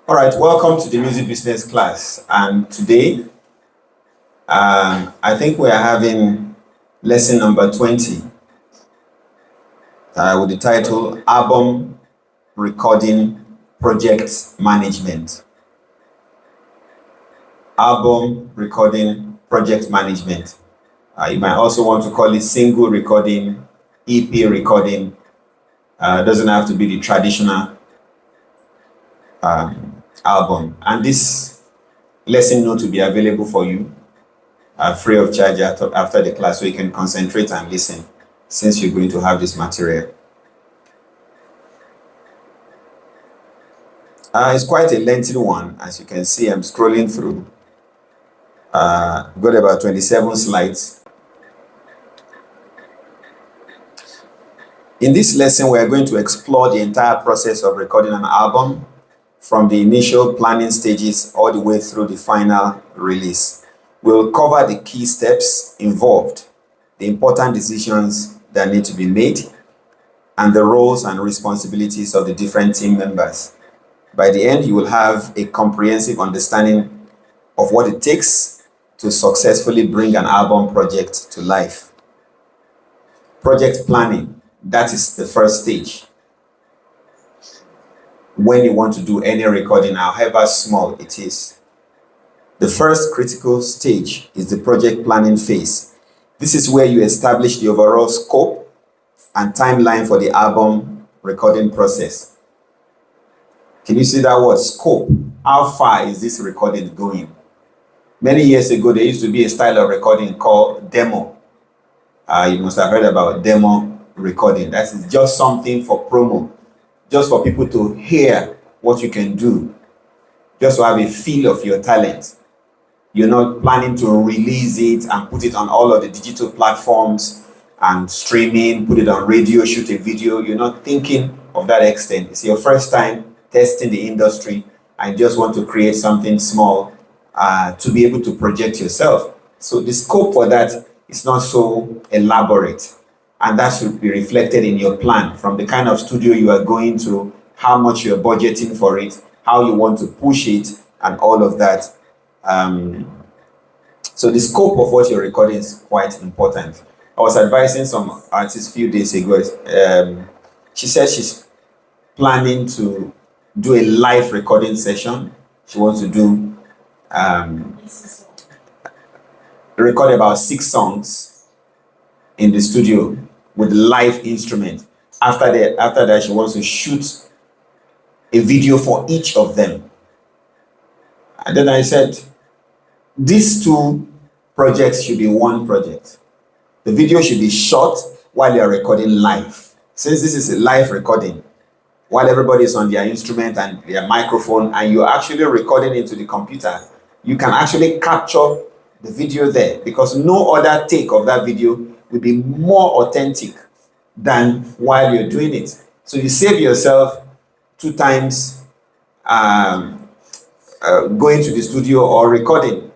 All right, welcome to the music business class. And today, I think we are having lesson number 20 with the title Album Recording Project Management. Album Recording Project Management. You might also want to call it single recording, EP recording. It doesn't have to be the traditional album. And this lesson note will be available for you free of charge after the class, so you can concentrate and listen since you're going to have this material. It's quite a lengthy one. As you can see, I'm scrolling through. Got about 27 slides. In this lesson, we are going to explore the entire process of recording an album from the initial planning stages all the way through the final release. We'll cover the key steps involved, the important decisions that need to be made, and the roles and responsibilities of the different team members. By the end, you will have a comprehensive understanding of what it takes to successfully bring an album project to life. Project planning, that is the first stage. When you want to do any recording, however small it is. The first critical stage is the project planning phase. This is where you establish the overall scope and timeline for the album recording process. Can you see that word, scope? How far is this recording going? Many years ago, there used to be a style of recording called demo. You must have heard about demo recording. That is just something for promo, just for people to hear what you can do, just to have a feel of your talent. You're not planning to release it and put it on all of the digital platforms and streaming, put it on radio, shoot a video. You're not thinking of that extent. It's your first time testing the industry and you just want to create something small to be able to project yourself. So the scope for that is not so elaborate, and that should be reflected in your plan, from the kind of studio you are going to, how much you're budgeting for it, how you want to push it, and all of that. So the scope of what you're recording is quite important. I was advising some artists a few days ago. She said she's planning to do a live recording session. She wants to do record about 6 songs in the studio with live instrument. After that, she wants to shoot a video for each of them. And then I said, these 2 projects should be one project. The video should be shot while you're recording live. Since this is a live recording, while everybody is on their instrument and their microphone, and you're actually recording into the computer, you can actually capture the video there, because no other take of that video will be more authentic than while you're doing it. So you save yourself 2 times going to the studio or recording.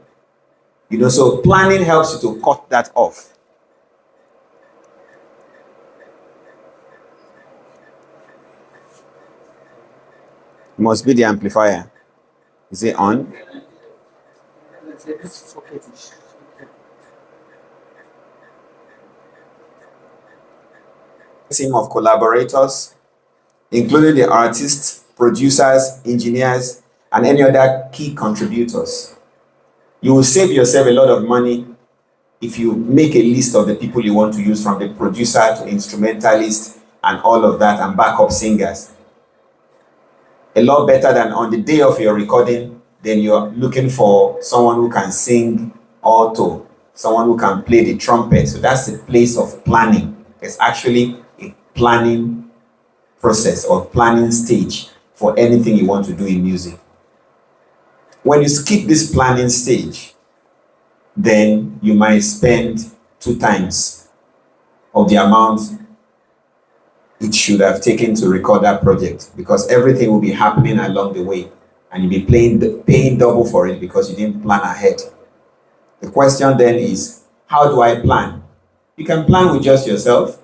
So planning helps you to cut that off. It must be the amplifier. Is it on? Team of collaborators, including the artists, producers, engineers, and any other key contributors. You will save yourself a lot of money if you make a list of the people you want to use, from the producer to instrumentalist and all of that, and backup singers. A lot better than on the day of your recording, then you're looking for someone who can sing alto, someone who can play the trumpet. So that's the place of planning. It's actually a planning process or planning stage for anything you want to do in music. When you skip this planning stage, then you might spend 2 times of the amount it should have taken to record that project, because everything will be happening along the way and you'll be paying double for it because you didn't plan ahead. The question then is, how do I plan? You can plan with just yourself,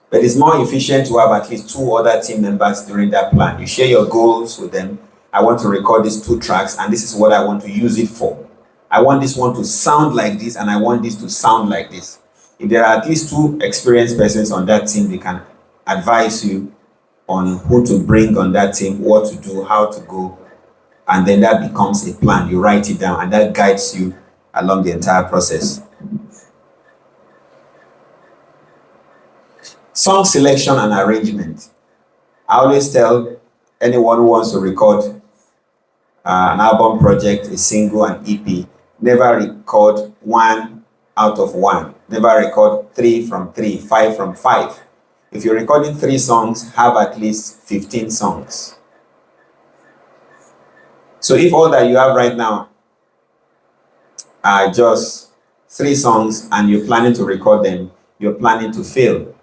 but it's more efficient to have at least 2 other team members during that plan. You share your goals with them I want to record these 2 tracks, and this is what I want to use it for. I want this one to sound like this, and I want this to sound like this. If there are at least 2 experienced persons on that team, they can advise you on who to bring on that team, what to do, how to go, and then that becomes a plan. You write it down, and that guides you along the entire process. Song selection and arrangement. I always tell anyone who wants to record an album project, a single, an EP, never record 1 out of 1. Never record 3 from 3, 5 from 5. If you're recording 3 songs, have at least 15 songs. So if all that you have right now are just 3 songs and you're planning to record them, you're planning to fail.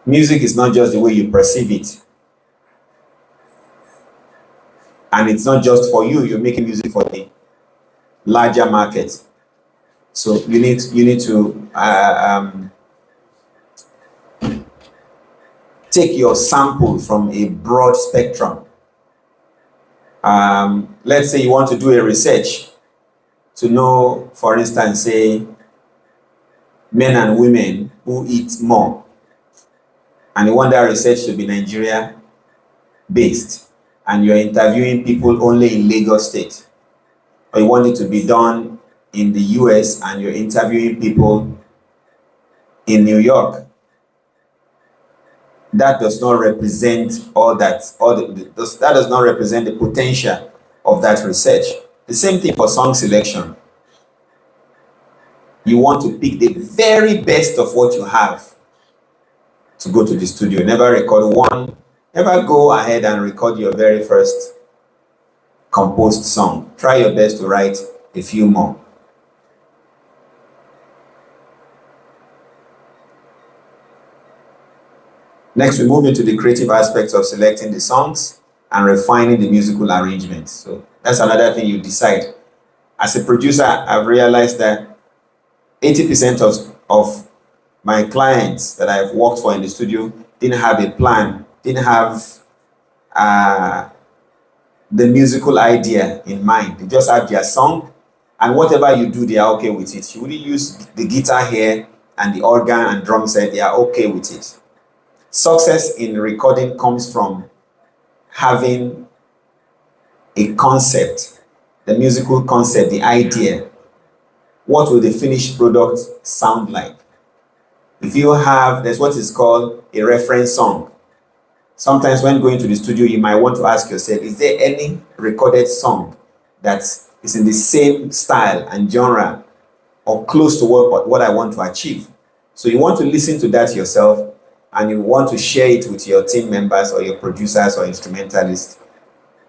Music is not just the way you perceive it. And it's not just for you, you're making music for the larger market. So you need to take your sample from a broad spectrum. Let's say you want to do a research to know, for instance, say, men and women who eat more. And you want that research to be Nigeria based. And you're interviewing people only in Lagos State. Or you want it to be done in the US and you're interviewing people in New York. That does not represent that does not represent the potential of that research. The same thing for song selection. You want to pick the very best of what you have to go to the studio. Never go ahead and record your very first composed song. Try your best to write a few more. Next, we move into the creative aspects of selecting the songs and refining the musical arrangements. So that's another thing you decide. As a producer, I've realized that 80% of my clients that I've worked for in the studio didn't have a plan, didn't have the musical idea in mind. They just have their song, and whatever you do, they are okay with it. You wouldn't use the guitar here and the organ and drum set, they are okay with it. Success in recording comes from having a concept, the musical concept, the idea. What will the finished product sound like? If you have, there's what is called a reference song. Sometimes when going to the studio, you might want to ask yourself, is there any recorded song that is in the same style and genre or close to what I want to achieve? So you want to listen to that yourself, and you want to share it with your team members or your producers or instrumentalists.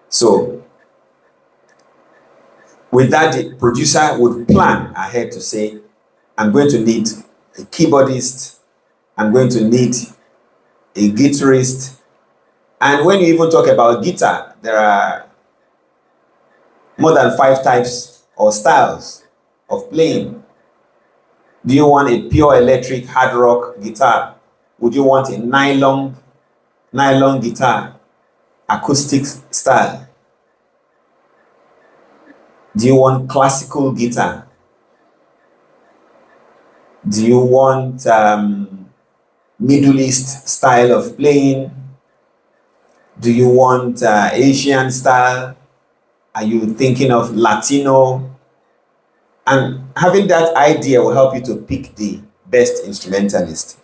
So with that, the producer would plan ahead to say, I'm going to need a keyboardist, I'm going to need a guitarist. And when you even talk about guitar, there are more than 5 types or styles of playing. Do you want a pure electric hard rock guitar? Would you want a nylon guitar, acoustic style? Do you want classical guitar? Do you want Middle East style of playing? Do you want Asian style? Are you thinking of Latino? And having that idea will help you to pick the best instrumentalist.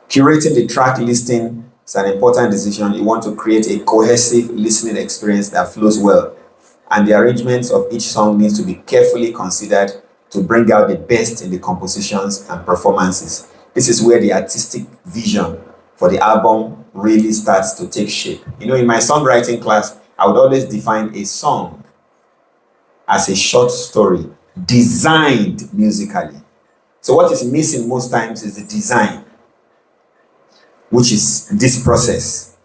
Curating the track listing is an important decision. You want to create a cohesive listening experience that flows well. And the arrangements of each song needs to be carefully considered to bring out the best in the compositions and performances. This is where the artistic vision for the album really starts to take shape. You know, in my songwriting class, I would always define a song as a short story designed musically. So what is missing most times is the design, which is this process.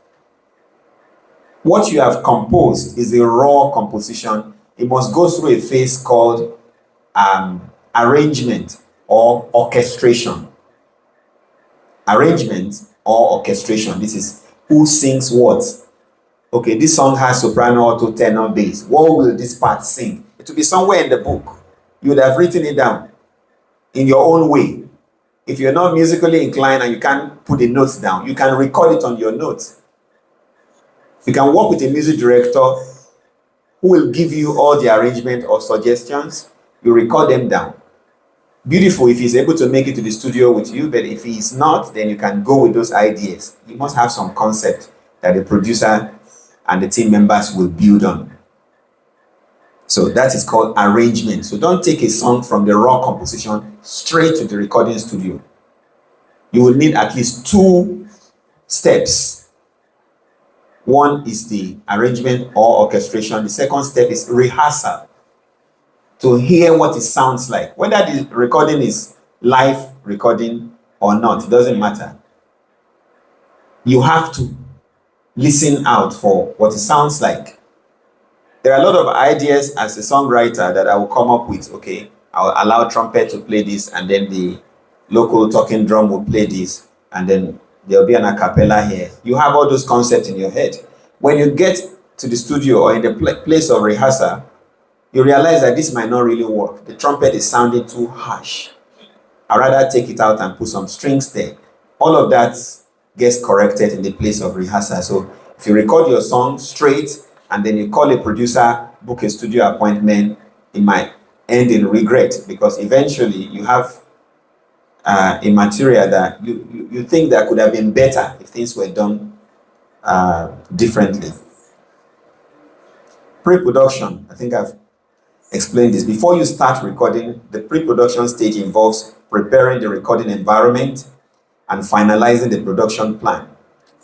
What you have composed is a raw composition. It must go through a phase called arrangement or orchestration. Arrangement or orchestration. This is who sings what. Okay, this song has soprano, alto, tenor, bass. What will this part sing? It will be somewhere in the book. You would have written it down in your own way. If you're not musically inclined and you can't put the notes down, you can record it on your notes. You can work with a music director who will give you all the arrangement or suggestions. You record them down. Beautiful if he's able to make it to the studio with you, but if he's not, then you can go with those ideas. You must have some concept that the producer and the team members will build on. So that is called arrangement. So don't take a song from the raw composition straight to the recording studio. You will need at least 2 steps. One is the arrangement or orchestration. The second step is rehearsal, to hear what it sounds like. Whether the recording is live recording or not, it doesn't matter. You have to listen out for what it sounds like. There are a lot of ideas as a songwriter that I will come up with. Okay, I'll allow trumpet to play this, and then the local talking drum will play this, and then there'll be an a cappella here. You have all those concepts in your head. When you get to the studio or in the place of rehearsal, you realize that this might not really work. The trumpet is sounding too harsh. I'd rather take it out and put some strings there. All of that gets corrected in the place of rehearsal. So if you record your song straight and then you call a producer, book a studio appointment, it might end in regret, because eventually you have a material that you think that could have been better if things were done differently. Pre-production, I think I've explained this. Before you start recording, the pre-production stage involves preparing the recording environment and finalizing the production plan.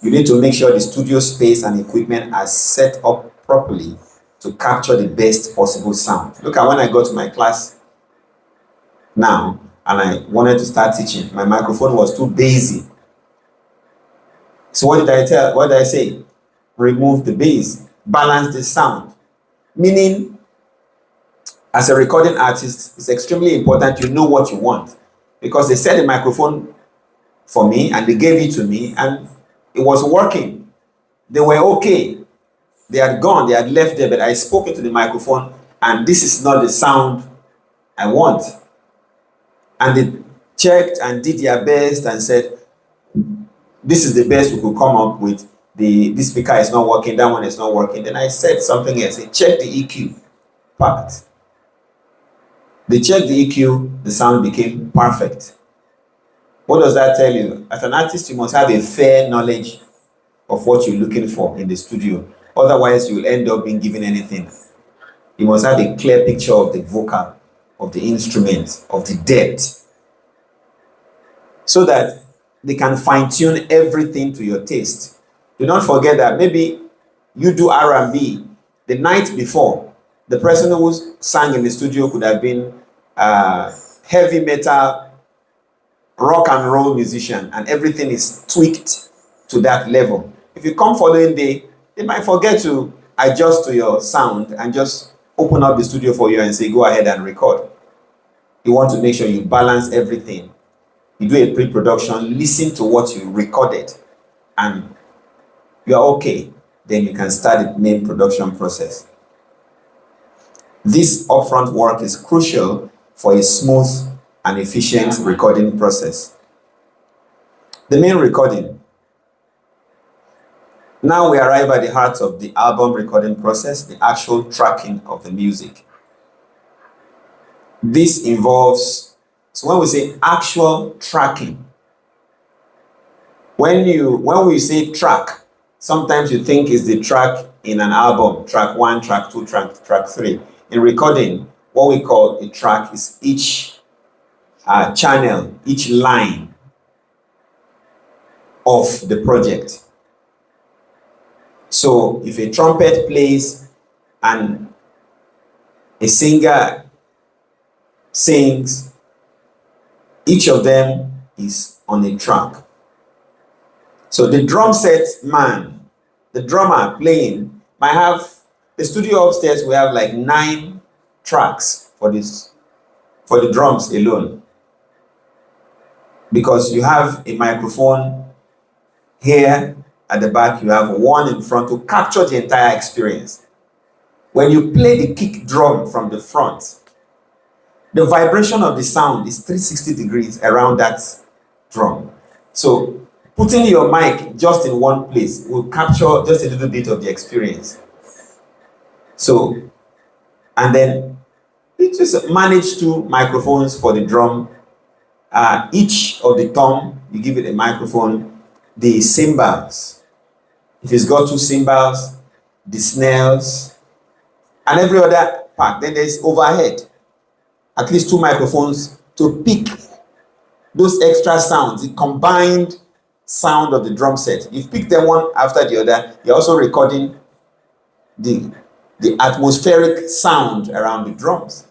You need to make sure the studio space and equipment are set up properly to capture the best possible sound. Look at when I go to my class now and I wanted to start teaching, my microphone was too bassy. So what did I say? Remove the bass, balance the sound. Meaning, as a recording artist, it's extremely important you know what you want, because they set a microphone for me and they gave it to me and it was working. They were okay. They had gone, they had left there, but I spoke into the microphone and this is not the sound I want. And they checked and did their best and said, this is the best we could come up with. This speaker is not working, that one is not working. Then I said something else. Check the EQ part. They checked the EQ, the sound became perfect. What does that tell you? As an artist, you must have a fair knowledge of what you're looking for in the studio. Otherwise, you'll end up being given anything. You must have a clear picture of the vocal, of the instruments, of the depth, so that they can fine-tune everything to your taste. Do not forget that maybe you do R&B the night before. The person who sang in the studio could have been a heavy metal, rock and roll musician, and everything is tweaked to that level. If you come following day, they might forget to adjust to your sound and just open up the studio for you and say, go ahead and record. You want to make sure you balance everything. You do a pre-production, listen to what you recorded, and you are okay. Then you can start the main production process. This upfront work is crucial for a smooth and efficient recording process. The main recording. Now we arrive at the heart of the album recording process, the actual tracking of the music. This involves, so when we say actual tracking, when we say track, sometimes you think it's the track in an album, track 1, track 2, track 3. In recording, what we call a track is each channel, each line of the project. So if a trumpet plays and a singer sings, each of them is on a track. So the drum set man, the drummer playing, might have, the studio upstairs we have like 9 tracks for the drums alone. Because you have a microphone Here at the back, you have one in front to capture the entire experience. When you play the kick drum from the front, the vibration of the sound is 360 degrees around that drum. So putting your mic just in one place will capture just a little bit of the experience. So, and then you just manage 2 microphones for the drum. Each of the thumb, you give it a microphone. The cymbals, if it's got 2 cymbals, the snares, and every other part. Then there's overhead, at least 2 microphones to pick those extra sounds, the combined sound of the drum set. You pick them one after the other. You're also recording the atmospheric sound around the drums.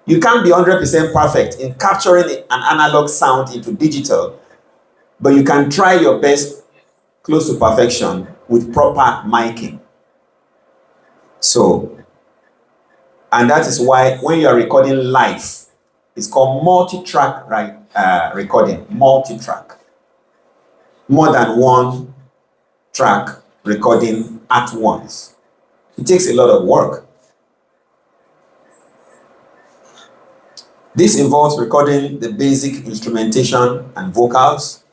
You can't be 100% perfect in capturing an analog sound into digital, but you can try your best close to perfection with proper miking. So, and that is why when you are recording live, it's called multi-track recording, multi-track. More than one track recording at once. It takes a lot of work. This involves recording the basic instrumentation and vocals,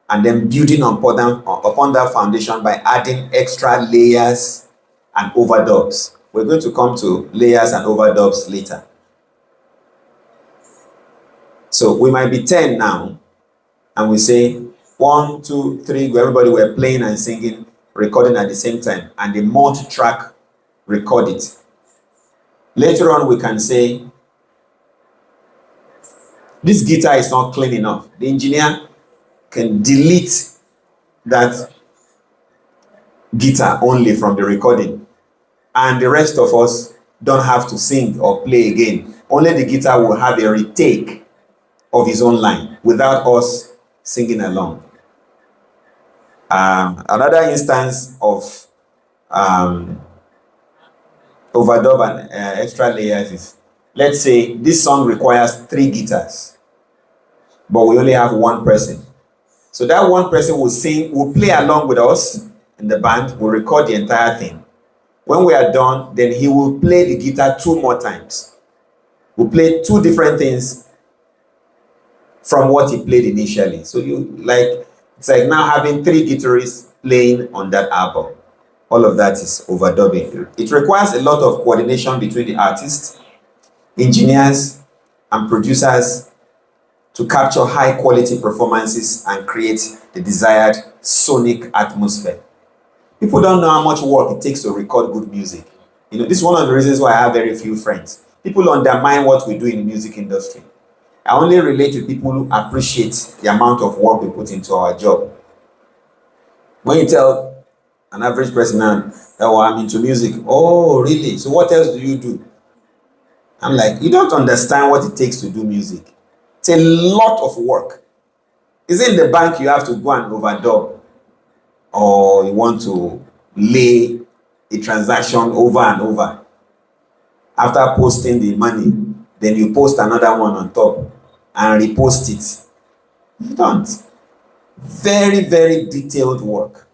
and then building upon that foundation by adding extra layers and overdubs. We're going to come to layers and overdubs later. So we might be 10 now, and we say 1, 2, 3, everybody were playing and singing, recording at the same time, and the multi-track record it. Later on, we can say, this guitar is not clean enough. The engineer can delete that guitar only from the recording, and the rest of us don't have to sing or play again. Only the guitar will have a retake of his own line without us singing along. Another instance of overdub and extra layers is, let's say this song requires 3 guitars, but we only have 1 person. So that 1 person will sing, will play along with us in the band, will record the entire thing. When we are done, then he will play the guitar 2 more times. We'll play 2 different things from what he played initially. So it's like now having 3 guitarists playing on that album. All of that is overdubbing. It requires a lot of coordination between the artists, engineers, and producers to capture high quality performances and create the desired sonic atmosphere. People don't know how much work it takes to record good music. This is one of the reasons why I have very few friends. People undermine what we do in the music industry. I only relate to people who appreciate the amount of work we put into our job. When you tell an average person, oh, I'm into music, oh, really? So what else do you do? I'm like, you don't understand what it takes to do music. It's a lot of work. Is it in the bank you have to go and overdub? Or you want to lay a transaction over and over? After posting the money, then you post another one on top and repost it. You don't. Very, very detailed work.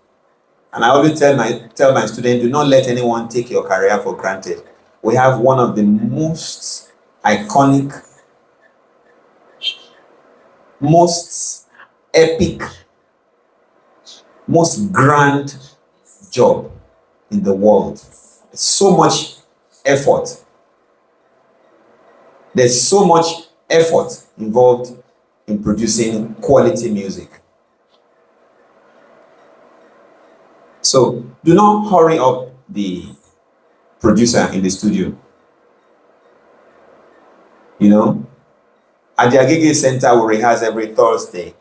And I always tell my students, do not let anyone take your career for granted. We have one of the most iconic, most epic, most grand job in the world. So much effort. There's so much effort involved in producing quality music. So do not hurry up the producer in the studio. At the Agege Center, we rehearse every Thursday.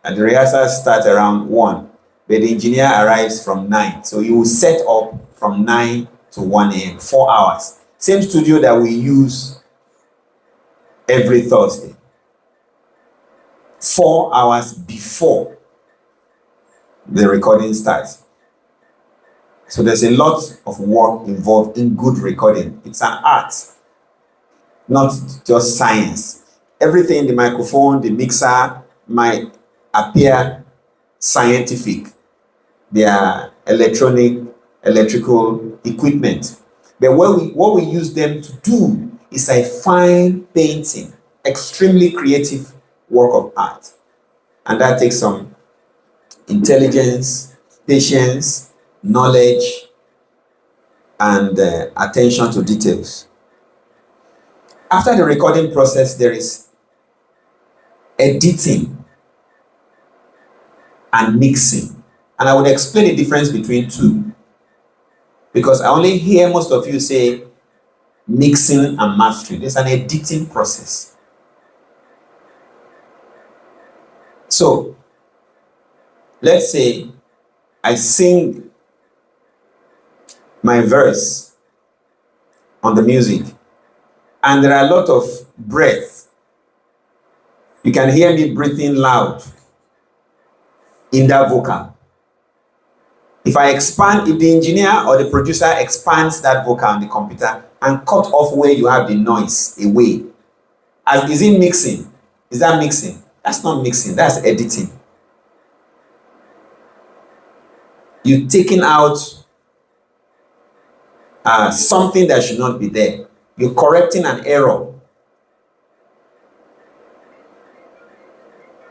And the rehearsals start around 1. But the engineer arrives from 9. So you will set up from 9 to 1 a.m., 4 hours. Same studio that we use every Thursday. 4 hours before the recording starts. So there's a lot of work involved in good recording. It's an art, not just science. Everything, the microphone, the mixer might appear scientific. They are electrical equipment. But what we use them to do is a fine painting, extremely creative work of art. And that takes some intelligence, patience, knowledge, and attention to details. After the recording process, there is editing and mixing. And I would explain the difference between two, because I only hear most of you say mixing and mastering. There's an editing process. So let's say I sing my verse on the music, and there are a lot of breaths. You can hear me breathing loud in that vocal. If the engineer or the producer expands that vocal on the computer and cut off where you have the noise away, is it mixing? Is that mixing? That's not mixing, that's editing. You're taking out something that should not be there. You're correcting an error.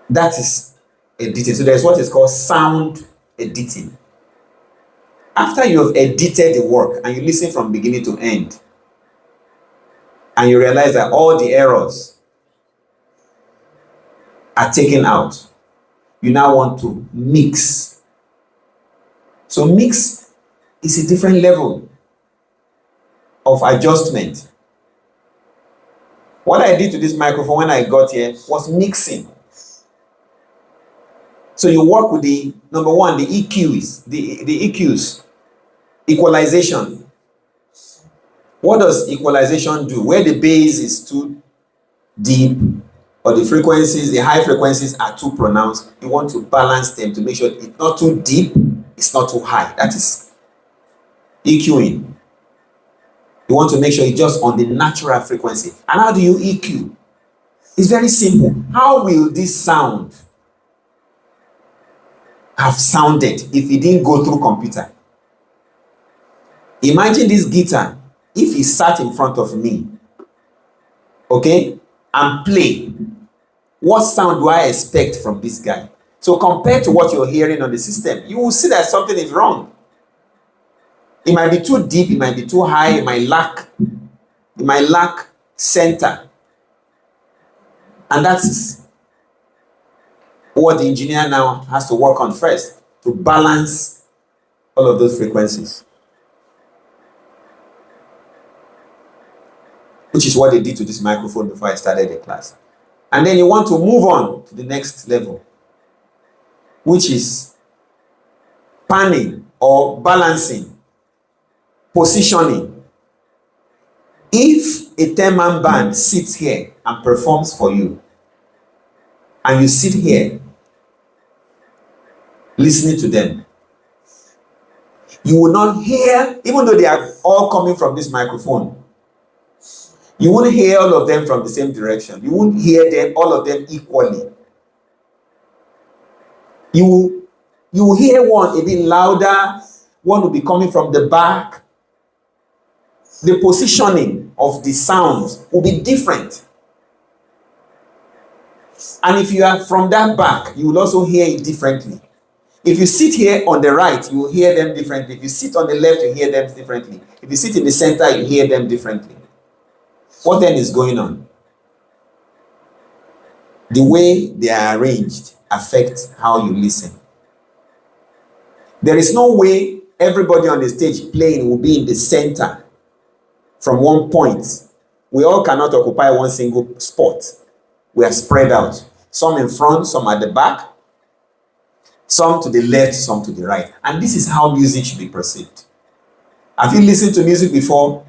That is editing. So there's what is called sound editing. After you have edited the work and you listen from beginning to end, and you realize that all the errors are taken out, you now want to mix. So mix is a different level of adjustment. What I did to this microphone when I got here was mixing. So you work with the, number one, the EQs, the EQs, equalization. What does equalization do? Where the bass is too deep, or the frequencies, the high frequencies are too pronounced, you want to balance them to make sure it's not too deep, it's not too high. That is EQing. You want to make sure it's just on the natural frequency. And how do you EQ? It's very simple. How will this sound have sounded if it didn't go through computer? Imagine this guitar, if he sat in front of me, okay, and play, what sound do I expect from this guy? So compared to what you're hearing on the system, you will see that something is wrong. It might be too deep, it might be too high, it might lack center. And that's what the engineer now has to work on first, to balance all of those frequencies. Which is what they did to this microphone before I started the class. And then you want to move on to the next level, which is panning or balancing, positioning. If a 10-man band sits here and performs for you, and you sit here listening to them, you will not hear, even though they are all coming from this microphone, you won't hear all of them from the same direction. You won't hear them, all of them equally. You will hear one a bit louder, one will be coming from the back. The positioning of the sounds will be different. And if you are from that back, you will also hear it differently. If you sit here on the right, you will hear them differently. If you sit on the left, you hear them differently. If you sit in the center, you hear them differently. What then is going on? The way they are arranged affects how you listen. There is no way everybody on the stage playing will be in the center from one point. We all cannot occupy one single spot. We are spread out. Some in front, some at the back, some to the left, some to the right. And this is how music should be perceived. Have you listened to music before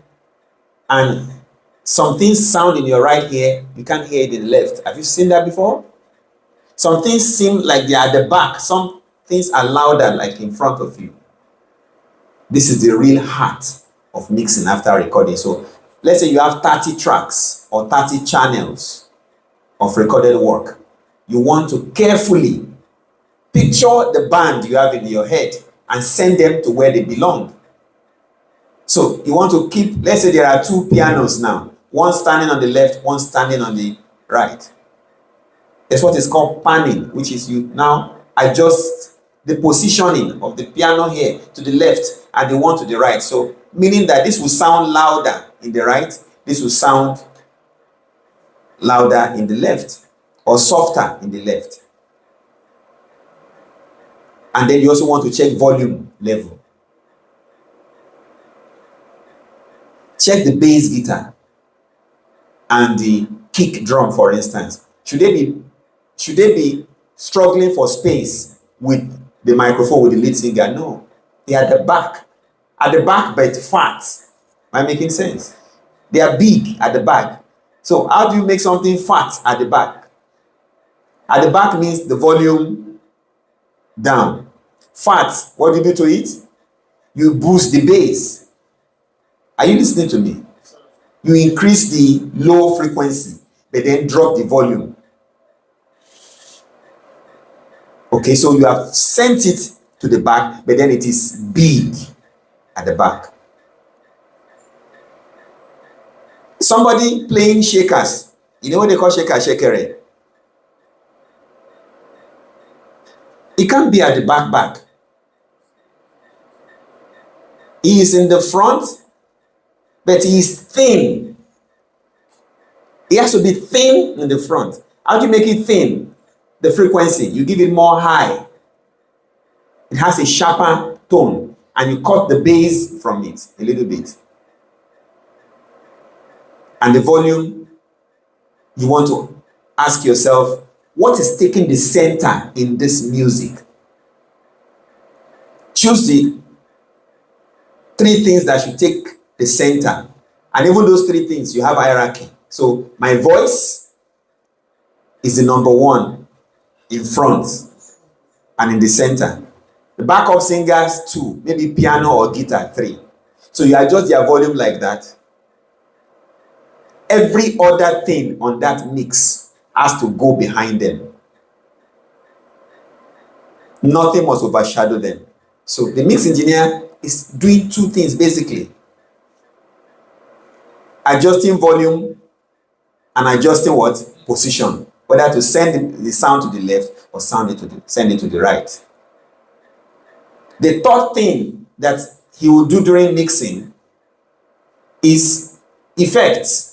and some things sound in your right ear, you can't hear it in the left? Have you seen that before? Some things seem like they are at the back. Some things are louder, like in front of you. This is the real heart of mixing after recording. So let's say you have 30 tracks or 30 channels of recorded work. You want to carefully Picture the band you have in your head and send them to where they belong. So you want to keep, let's say there are two pianos now, one standing on the left, one standing on the right. That's what is called panning, which is you now adjust the positioning of the piano here to the left and the one to the right. So meaning that this will sound louder in the right, this will sound louder in the left, or softer in the left. And then you also want to check volume level. Check the bass guitar and the kick drum, for instance. Should they be struggling for space with the microphone with the lead singer? No. They are at the back. At the back, but fat. Am I making sense? They are big at the back. So how do you make something fat at the back? At the back means the volume down. Fat, what do you do to it? You boost the bass. Are you listening to me? You increase the low frequency, but then drop the volume. Okay, so you have sent it to the back, but then it is big at the back. Somebody playing shakers. You know what they call shakere? It can't be at the back. He is in the front, but he is thin. He has to be thin in the front. How do you make it thin? The frequency. You give it more high. It has a sharper tone, and you cut the bass from it a little bit. And the volume, you want to ask yourself, what is taking the center in this music? Choose the 3 things that should take the center. And even those 3 things, you have hierarchy. So my voice is the number 1 in front and in the center. The backup singers 2, maybe piano or guitar 3. So you adjust their volume like that. Every other thing on that mix has to go behind them. Nothing must overshadow them. So the mix engineer is doing 2 things basically. Adjusting volume and adjusting what? Position. Whether to send the sound to the left or send it to the right. The 3rd thing that he will do during mixing is effects.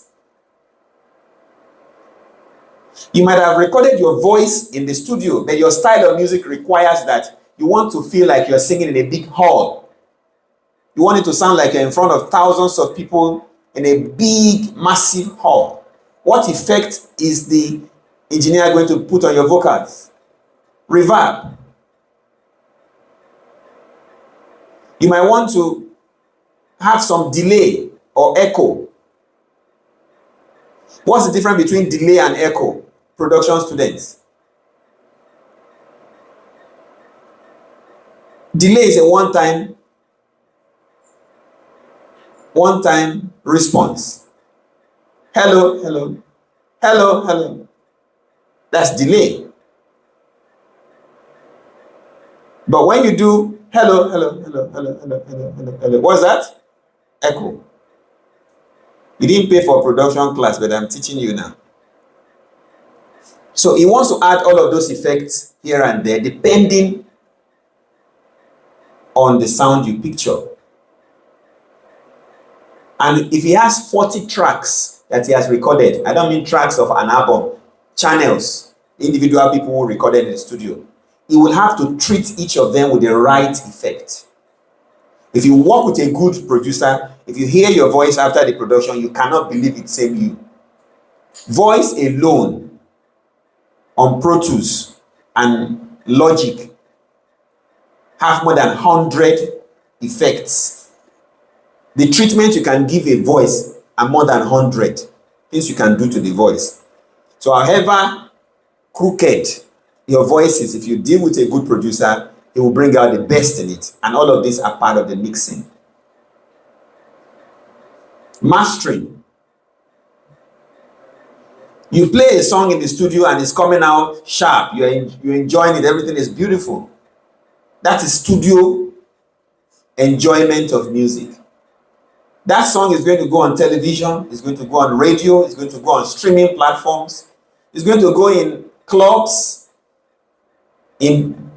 You might have recorded your voice in the studio, but your style of music requires that you want to feel like you're singing in a big hall. You want it to sound like you're in front of thousands of people in a big, massive hall. What effect is the engineer going to put on your vocals? Reverb. You might want to have some delay or echo. What's the difference between delay and echo? Production students. Delay is a one-time response. Hello, hello, hello, hello. That's delay. But when you do hello, hello, hello, hello, hello, hello, hello, hello, what's that? Echo. You didn't pay for production class, but I'm teaching you now. So he wants to add all of those effects here and there, depending on the sound you picture. And if he has 40 tracks that he has recorded, I don't mean tracks of an album, channels, individual people who recorded in the studio, he will have to treat each of them with the right effect. If you work with a good producer, if you hear your voice after the production, you cannot believe it's same you. Voice alone on Pro Tools and Logic have more than 100 effects. The treatment you can give a voice are more than 100 things you can do to the voice. So however crooked your voice is, if you deal with a good producer, he will bring out the best in it. And all of these are part of the mixing. Mastering. You play a song in the studio and it's coming out sharp. You're enjoying it. Everything is beautiful. That is studio enjoyment of music. That song is going to go on television. It's going to go on radio. It's going to go on streaming platforms. It's going to go in clubs, in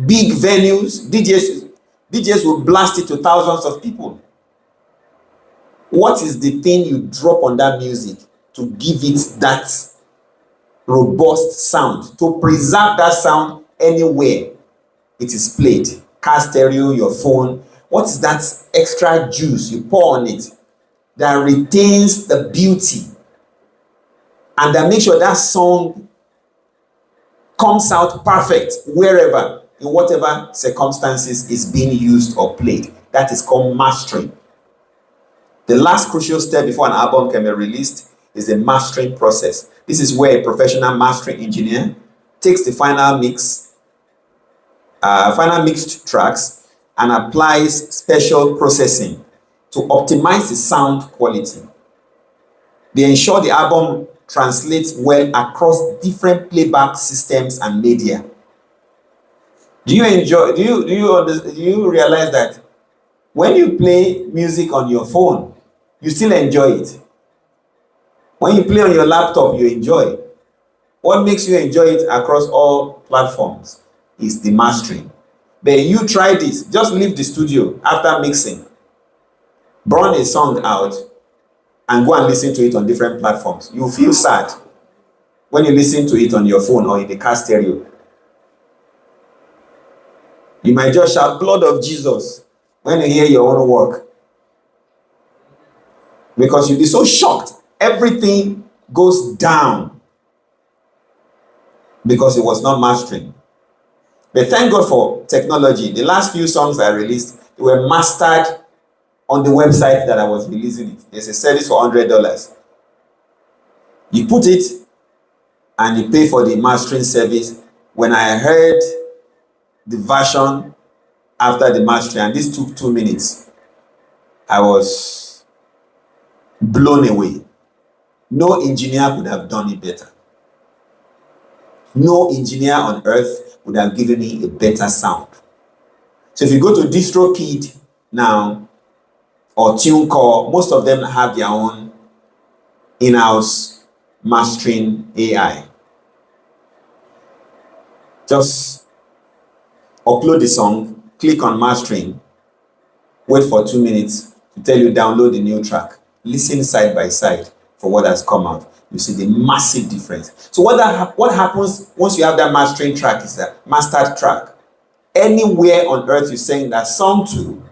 big venues. DJs will blast it to thousands of people. What is the thing you drop on that music to give it that robust sound, to preserve that sound anywhere it is played? Car stereo, your phone. What is that extra juice you pour on it that retains the beauty and that makes sure that song comes out perfect wherever, in whatever circumstances is being used or played? That is called mastering. The last crucial step before an album can be released is the mastering process. This is where a professional mastering engineer takes the final mixed tracks and applies special processing to optimize the sound quality. They ensure the album translates well across different playback systems and media. Do you realize that when you play music on your phone, you still enjoy it? When you play on your laptop, you enjoy it. What makes you enjoy it across all platforms is the mastering. But you try this, just leave the studio after mixing, burn a song out, and go and listen to it on different platforms. You feel sad when you listen to it on your phone or in the car stereo. You might just shout, "Blood of Jesus," when you hear your own work, because you'll be so shocked. Everything goes down because it was not mastering. But thank God for technology. The last few songs I released, they were mastered on the website that I was releasing it. There's a service for $100. You put it and you pay for the mastering service. When I heard the version after the mastering, and this took 2 minutes, I was blown away. No engineer could have done it better. No engineer on earth would have given me a better sound. So if you go to DistroKid now or TuneCore, most of them have their own in-house mastering AI. Just upload the song, click on mastering, wait for 2 minutes to tell you download the new track. Listen side by side for what has come out. You see the massive difference. So what happens once you have that mastering track is that mastered track. Anywhere on earth you sing that song to,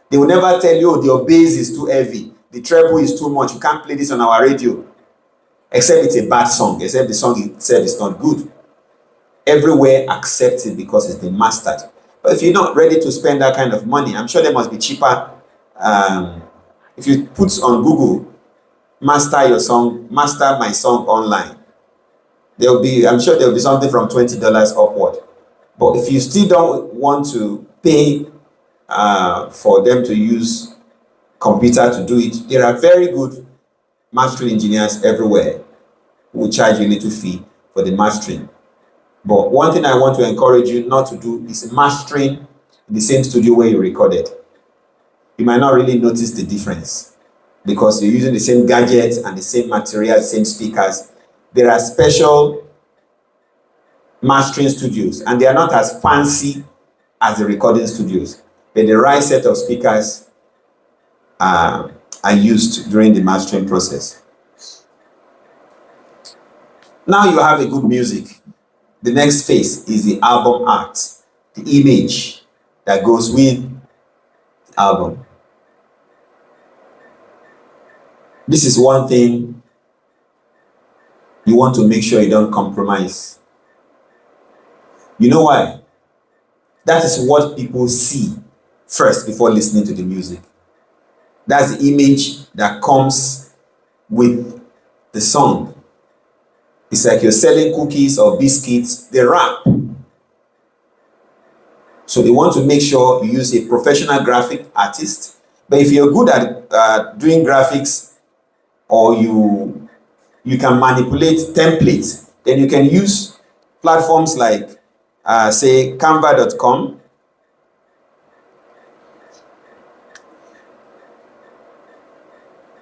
they will never tell you, "Oh, your bass is too heavy, the treble is too much, you can't play this on our radio." Except it's a bad song, except the song itself is not good. Everywhere accept it because it's been mastered. But if you're not ready to spend that kind of money, I'm sure there must be cheaper. If you put on Google, master your song, master my song online, I'm sure there'll be something from $20 upward. But if you still don't want to pay for them to use computer to do it, there are very good mastering engineers everywhere who will charge you a little fee for the mastering. But one thing I want to encourage you not to do is mastering in the same studio where you recorded. You might not really notice the difference because you're using the same gadgets and the same materials, same speakers. There are special mastering studios and they are not as fancy as the recording studios, but the right set of speakers are used during the mastering process. Now you have a good music. The next phase is the album art, the image that goes with the album. This is one thing you want to make sure you don't compromise. You know why? That is what people see first before listening to the music. That's the image that comes with the song. It's like you're selling cookies or biscuits, they wrap. So they want to make sure you use a professional graphic artist. But if you're good at doing graphics, or you you can manipulate templates. Then you can use platforms like, say, canva.com.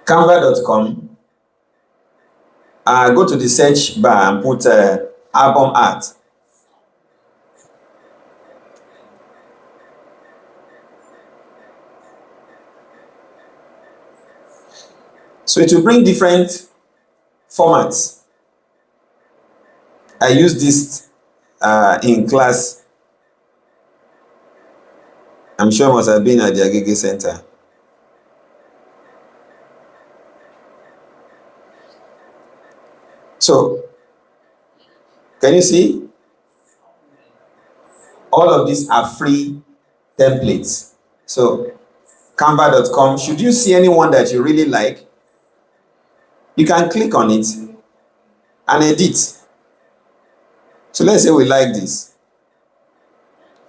Canva.com. Go to the search bar and put album art. So it will bring different formats. I used this in class. I'm sure it must have been at the Agege Center. So, can you see? All of these are free templates. So, canva.com, should you see anyone that you really like, you can click on it and edit. So let's say we like this.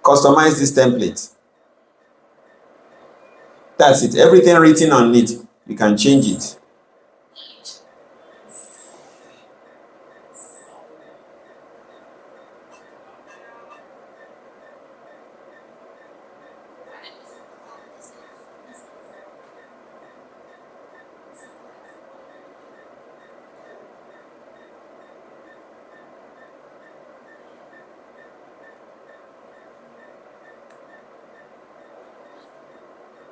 Customize this template. That's it. Everything written on it, you can change it.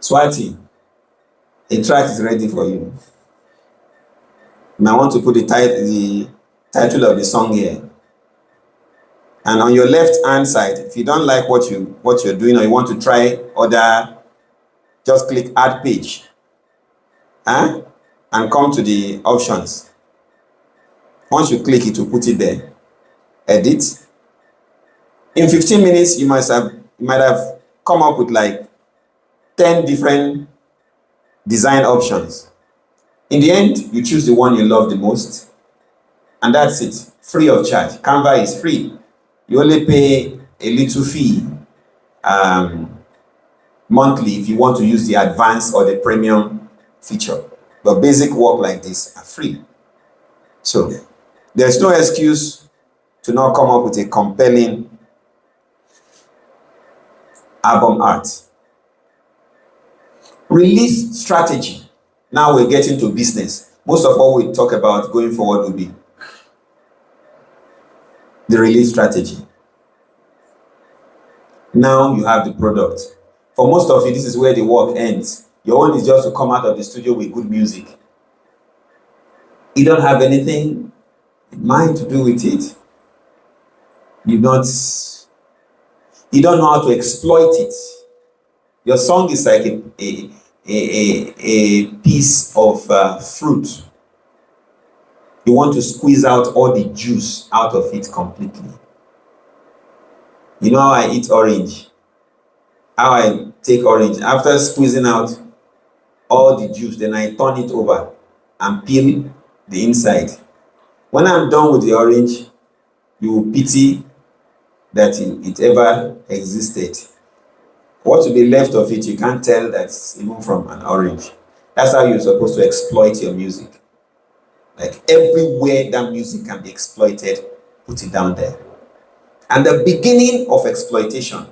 Swati, a track is ready for you. You might want to put the title of the song here. And on your left hand side, if you don't like what you're doing, or you want to try other, just click add page. And come to the options. Once you click it, will put it there. Edit. In 15 minutes, you might have come up with like 10 different design options. In the end, you choose the one you love the most, and that's it. Free of charge. Canva is free. You only pay a little fee monthly if you want to use the advanced or the premium feature. But basic work like this are free. So there's no excuse to not come up with a compelling album art. Release strategy. Now we're getting to business. Most of what we talk about going forward will be the release strategy. Now you have the product. For most of you, this is where the work ends. Your own is just to come out of the studio with good music. You don't have anything in mind to do with it. You don't know how to exploit it. Your song is like a piece of fruit. You want to squeeze out all the juice out of it completely. You know how I eat orange? How I take orange. After squeezing out all the juice, then I turn it over and peel the inside. When I'm done with the orange, you will pity that it ever existed. What will be left of it, you can't tell that's even from an orange. That's how you're supposed to exploit your music. Like everywhere that music can be exploited, put it down there. And the beginning of exploitation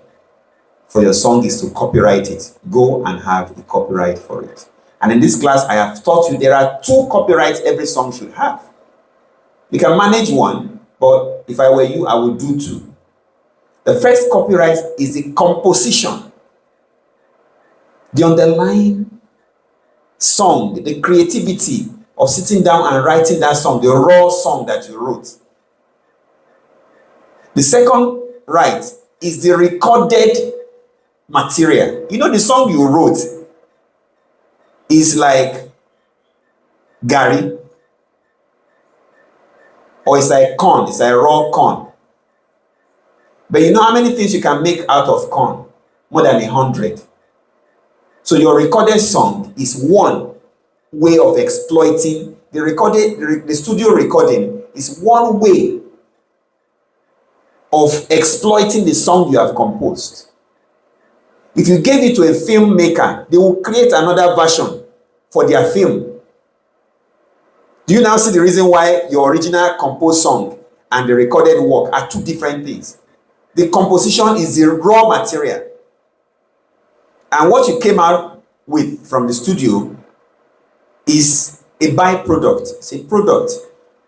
for your song is to copyright it. Go and have a copyright for it. And in this class, I have taught you there are 2 copyrights every song should have. You can manage one, but if I were you, I would do 2. The first copyright is the composition. The underlying song, the creativity of sitting down and writing that song, the raw song that you wrote. The second right is the recorded material. You know, the song you wrote is like Gary, or it's like corn, it's like raw corn. But you know how many things you can make out of corn? More than 100. So your recorded song is one way of exploiting the studio recording is one way of exploiting the song you have composed. If you gave it to a filmmaker, they will create another version for their film. Do you now see the reason why your original composed song and the recorded work are two different things? The composition is the raw material, and what you came out with from the studio is a byproduct. It's a product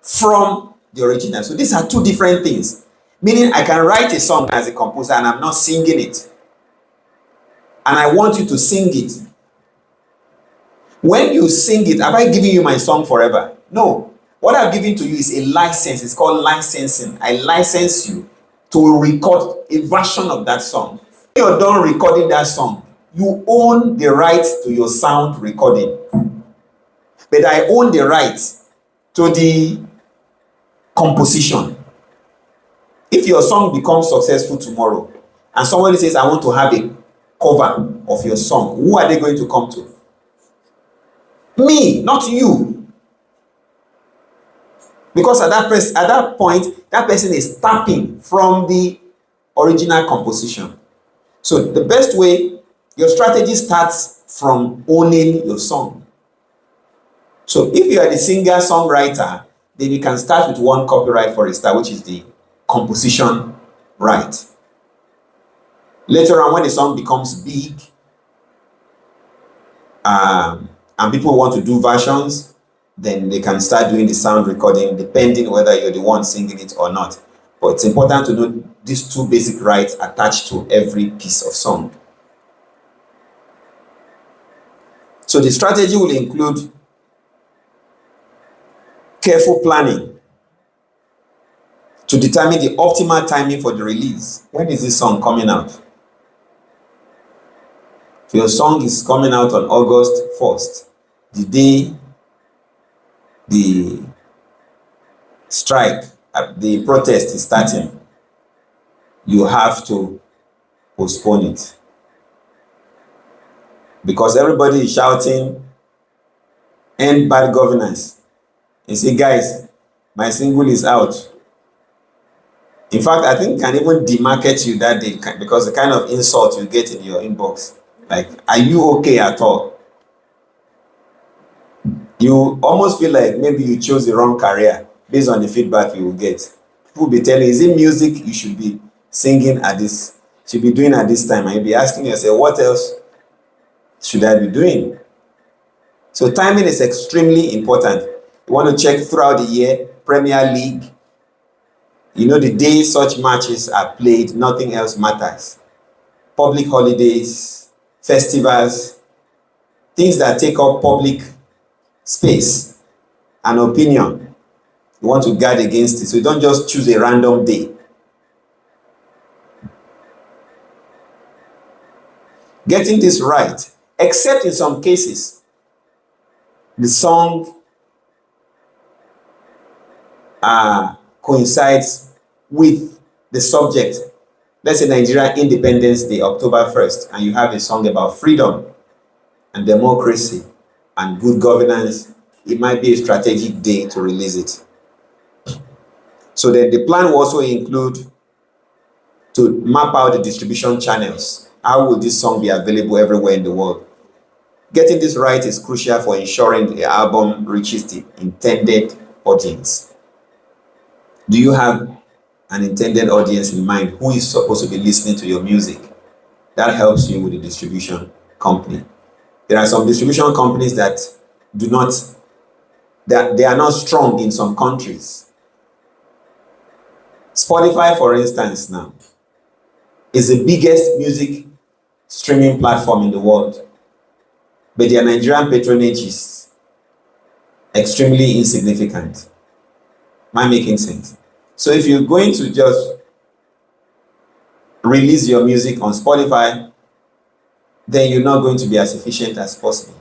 from the original. So these are two different things. Meaning I can write a song as a composer and I'm not singing it. And I want you to sing it. When you sing it, have I given you my song forever? No. What I've given to you is a license. It's called licensing. I license you to record a version of that song. When you're done recording that song, you own the rights to your sound recording. But I own the rights to the composition. If your song becomes successful tomorrow and somebody says, I want to have a cover of your song, who are they going to come to? Me, not you. Because at that point, that person is tapping from the original composition. So the best way, your strategy starts from owning your song. So if you are the singer-songwriter, then you can start with one copyright for a start, which is the composition right. Later on, when the song becomes big, and people want to do versions, then they can start doing the sound recording, depending whether you're the one singing it or not. But it's important to know these two basic rights attached to every piece of song. So the strategy will include careful planning to determine the optimal timing for the release. When is this song coming out? If your song is coming out on August 1st, the day the strike, the protest is starting, you have to postpone it. Because everybody is shouting, end bad governance. You say, guys, my single is out. In fact, I think I can even demarket you that day because the kind of insult you get in your inbox. Like, are you okay at all? You almost feel like maybe you chose the wrong career based on the feedback you will get. People will be telling you, is it music you should be singing at this, should be doing at this time? And you'll be asking yourself, what else should I be doing? So timing is extremely important. You want to check throughout the year, Premier League. You know, the day such matches are played, nothing else matters. Public holidays, festivals, things that take up public space and opinion. You want to guard against it. So you don't just choose a random day. Getting this right, except in some cases, the song coincides with the subject. Let's say Nigeria Independence Day, October 1st, and you have a song about freedom and democracy and good governance. It might be a strategic day to release it. So then the plan will also include to map out the distribution channels. How will this song be available everywhere in the world? Getting this right is crucial for ensuring the album reaches the intended audience. Do you have an intended audience in mind who is supposed to be listening to your music? That helps you with the distribution company. There are some distribution companies that they are not strong in some countries. Spotify, for instance, now is the biggest music streaming platform in the world, but their Nigerian patronage is extremely insignificant. Am I making sense? So if you're going to just release your music on Spotify, then you're not going to be as efficient as possible.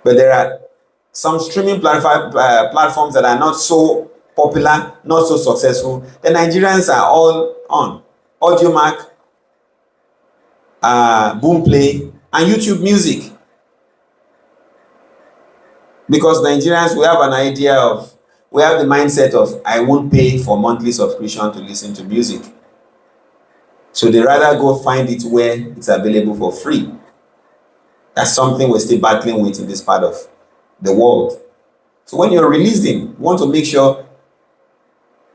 But there are some streaming platforms that are not so popular, not so successful. The Nigerians are all on Audiomack, Boomplay, and YouTube Music. Because Nigerians, we have the mindset of, I won't pay for monthly subscription to listen to music. So they rather go find it where it's available for free. That's something we're still battling with in this part of the world. So when you're releasing, you want to make sure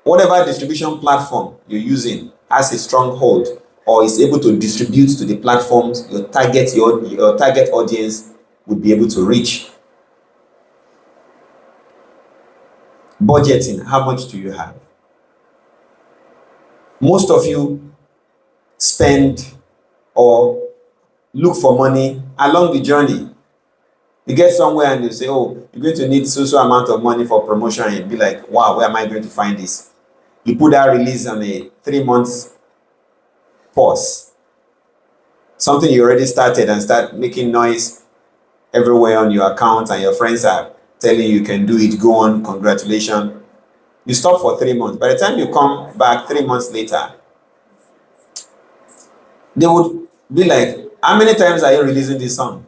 whatever distribution platform you're using has a strong hold or is able to distribute to the platforms your target audience would be able to reach. Budgeting, how much do you have? Most of you spend or look for money along the journey. You get somewhere and you say, oh, you're going to need so amount of money for promotion, and you'll be like, wow, where am I going to find this? You put that release on a 3 months pause. Something you already started and start making noise everywhere on your account, and your friends are telling you can do it, go on, congratulations. You stop for 3 months. By the time you come back 3 months later, they would be like, how many times are you releasing this song?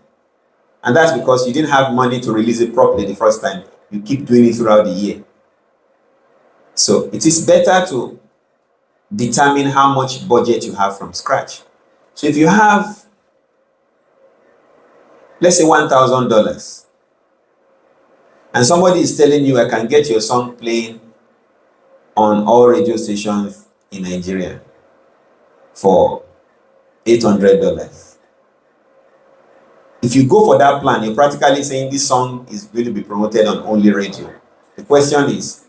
And that's because you didn't have money to release it properly the first time. You keep doing it throughout the year. So it is better to determine how much budget you have from scratch. So if you have, let's say $1,000, and somebody is telling you, I can get your song playing on all radio stations in Nigeria for $800. If you go for that plan, you're practically saying this song is going to be promoted on only radio. The question is,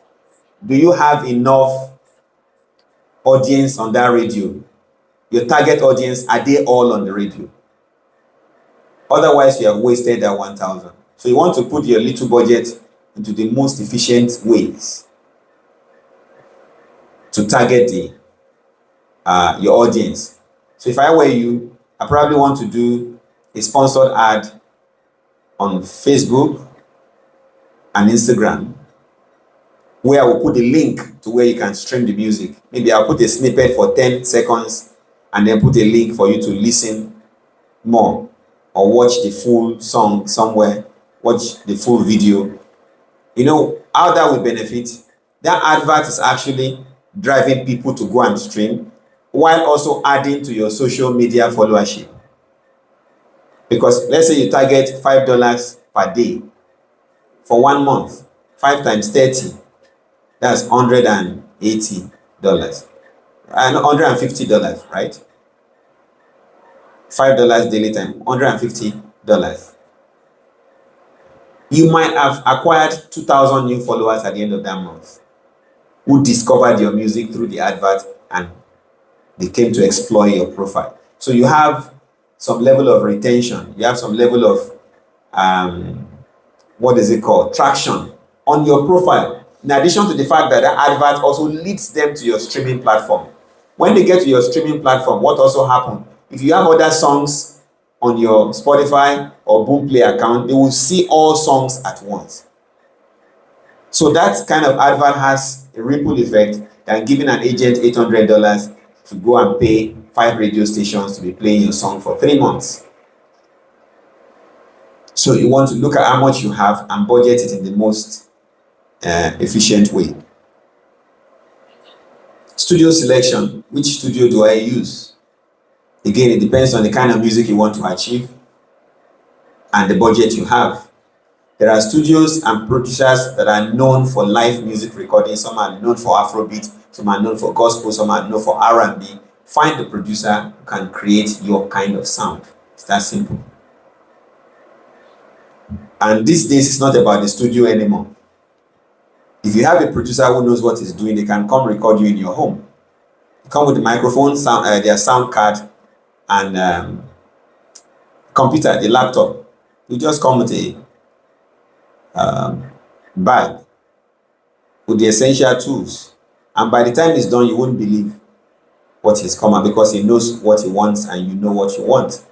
do you have enough audience on that radio? Your target audience, are they all on the radio? Otherwise, you have wasted that 1,000. So you want to put your little budget into the most efficient ways to target your audience. So if I were you, I probably want to do a sponsored ad on Facebook and Instagram, where I will put a link to where you can stream the music. Maybe I'll put a snippet for 10 seconds and then put a link for you to listen more or watch the full song somewhere, watch the full video. You know how that will benefit? That advert is actually driving people to go and stream while also adding to your social media followership. Because let's say you target $5 per day for 1 month, 5 times 30, that's $180 and $150, right? $5 daily time, $150. You might have acquired 2,000 new followers at the end of that month who discovered your music through the advert and they came to explore your profile. So you have some level of retention, you have some level of traction on your profile, in addition to the fact that that advert also leads them to your streaming platform. When they get to your streaming platform, what also happens? If you have other songs on your Spotify or Boomplay account, they will see all songs at once. So that kind of advert has a ripple effect than giving an agent $800 to go and pay 5 radio stations to be playing your song for 3 months. So you want to look at how much you have and budget it in the most efficient way. Studio selection. Which studio do I use? Again, it depends on the kind of music you want to achieve and the budget you have. There are studios and producers that are known for live music recording. Some are known for Afrobeat, some are known for gospel, some are known for R&B. Find the producer who can create your kind of sound. It's that simple. And these days, it's not about the studio anymore. If you have a producer who knows what he's doing, they can come record you in your home. They come with the microphone, their sound card, and computer, the laptop. You just come with a bag with the essential tools. And by the time it's done, you won't believe what he's come out, because he knows what he wants and you know what you want.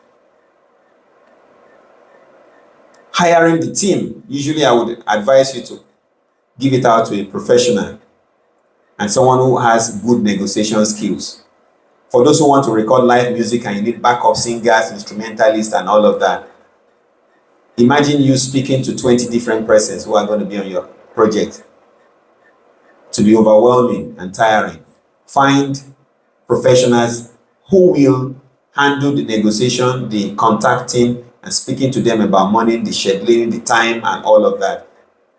Hiring the team. Usually I would advise you to give it out to a professional and someone who has good negotiation skills. For those who want to record live music and you need backup singers, instrumentalists, and all of that, imagine you speaking to 20 different persons who are going to be on your project. To be overwhelming and tiring. Find professionals who will handle the negotiation, the contacting, and speaking to them about money, the scheduling, the time, and all of that.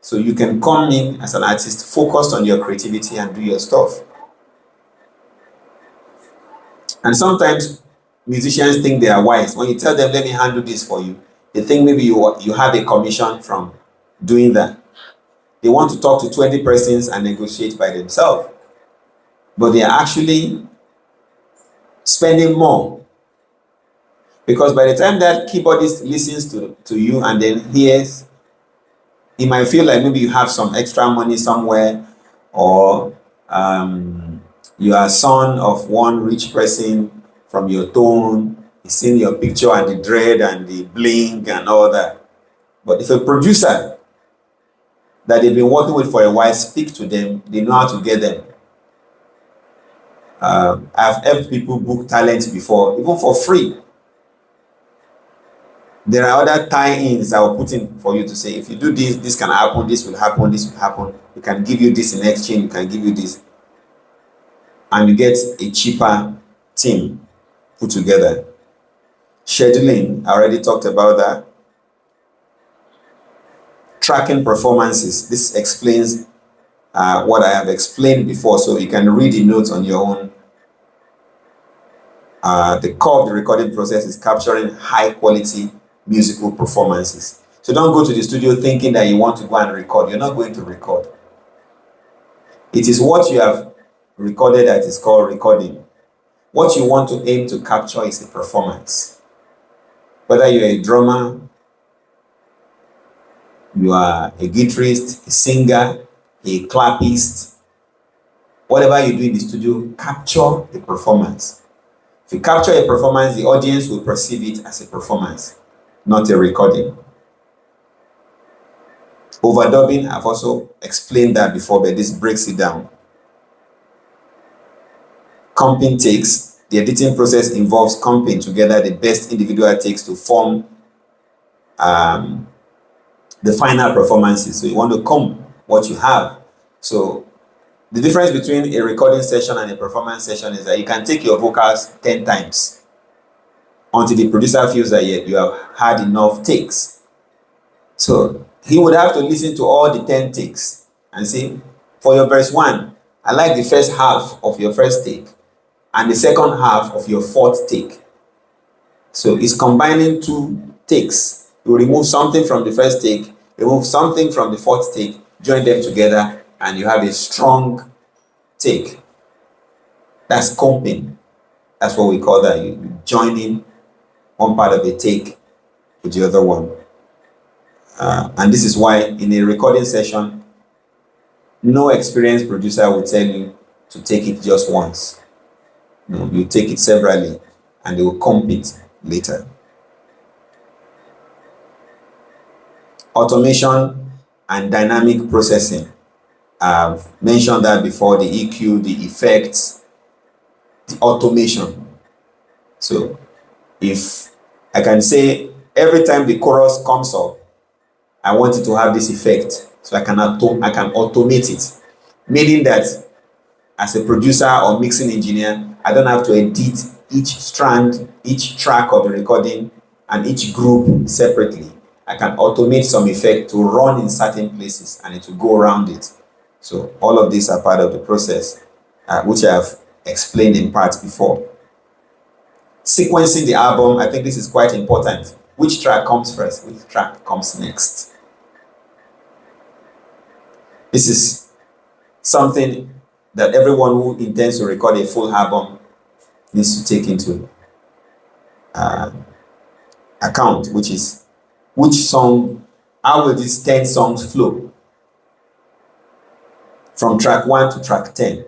So you can come in as an artist focused on your creativity and do your stuff. And sometimes musicians think they are wise. When you tell them, let me handle this for you, they think maybe you have a commission from doing that. They want to talk to 20 persons and negotiate by themselves. But they are actually spending more. Because by the time that keyboardist listens to you and then hears, he might feel like maybe you have some extra money somewhere, or you are son of one rich person from your tone. He's seen your picture and the dread and the bling and all that. But if a producer that they've been working with for a while speak to them, they know how to get them. I've helped people book talent before, even for free. There are other tie-ins I will put in for you to say, if you do this, this can happen, this will happen, this will happen. We can give you this in exchange, we can give you this. And you get a cheaper team put together. Scheduling, I already talked about that. Tracking performances, this explains what I have explained before, so you can read the notes on your own. The core of the recording process is capturing high quality musical performances. So don't go to the studio thinking that you want to go and record. You're not going to record. It is what you have recorded that is called recording. What you want to aim to capture is a performance. Whether you're a drummer, you are a guitarist, a singer, a clappist, whatever you do in the studio, capture the performance. If you capture a performance, the audience will perceive it as a performance, not a recording. Overdubbing, I've also explained that before, but this breaks it down. Comping takes, the editing process involves comping together the best individual takes to form the final performances. So you want to comb what you have. So the difference between a recording session and a performance session is that you can take your vocals 10 times until the producer feels that you have had enough takes. So he would have to listen to all the 10 takes and say, for your verse 1, I like the first half of your first take and the second half of your fourth take. So it's combining 2 takes. You remove something from the first take, remove something from the fourth take, join them together, and you have a strong take. That's comping. That's what we call that. You joining one part of a take with the other one. And this is why in a recording session, no experienced producer will tell you to take it just once. No, you take it severally and they will comp it later. Automation and dynamic processing. I've mentioned that before, the EQ, the effects, the automation. So if I can say every time the chorus comes up, I want it to have this effect, so I can automate it. Meaning that as a producer or mixing engineer, I don't have to edit each strand, each track of the recording, and each group separately. I can automate some effect to run in certain places and it will go around it. So all of these are part of the process, which I have explained in parts before. Sequencing the album, I think this is quite important. Which track comes first? Which track comes next? This is something that everyone who intends to record a full album needs to take into account, which is which song, how will these 10 songs flow from track 1 to track 10.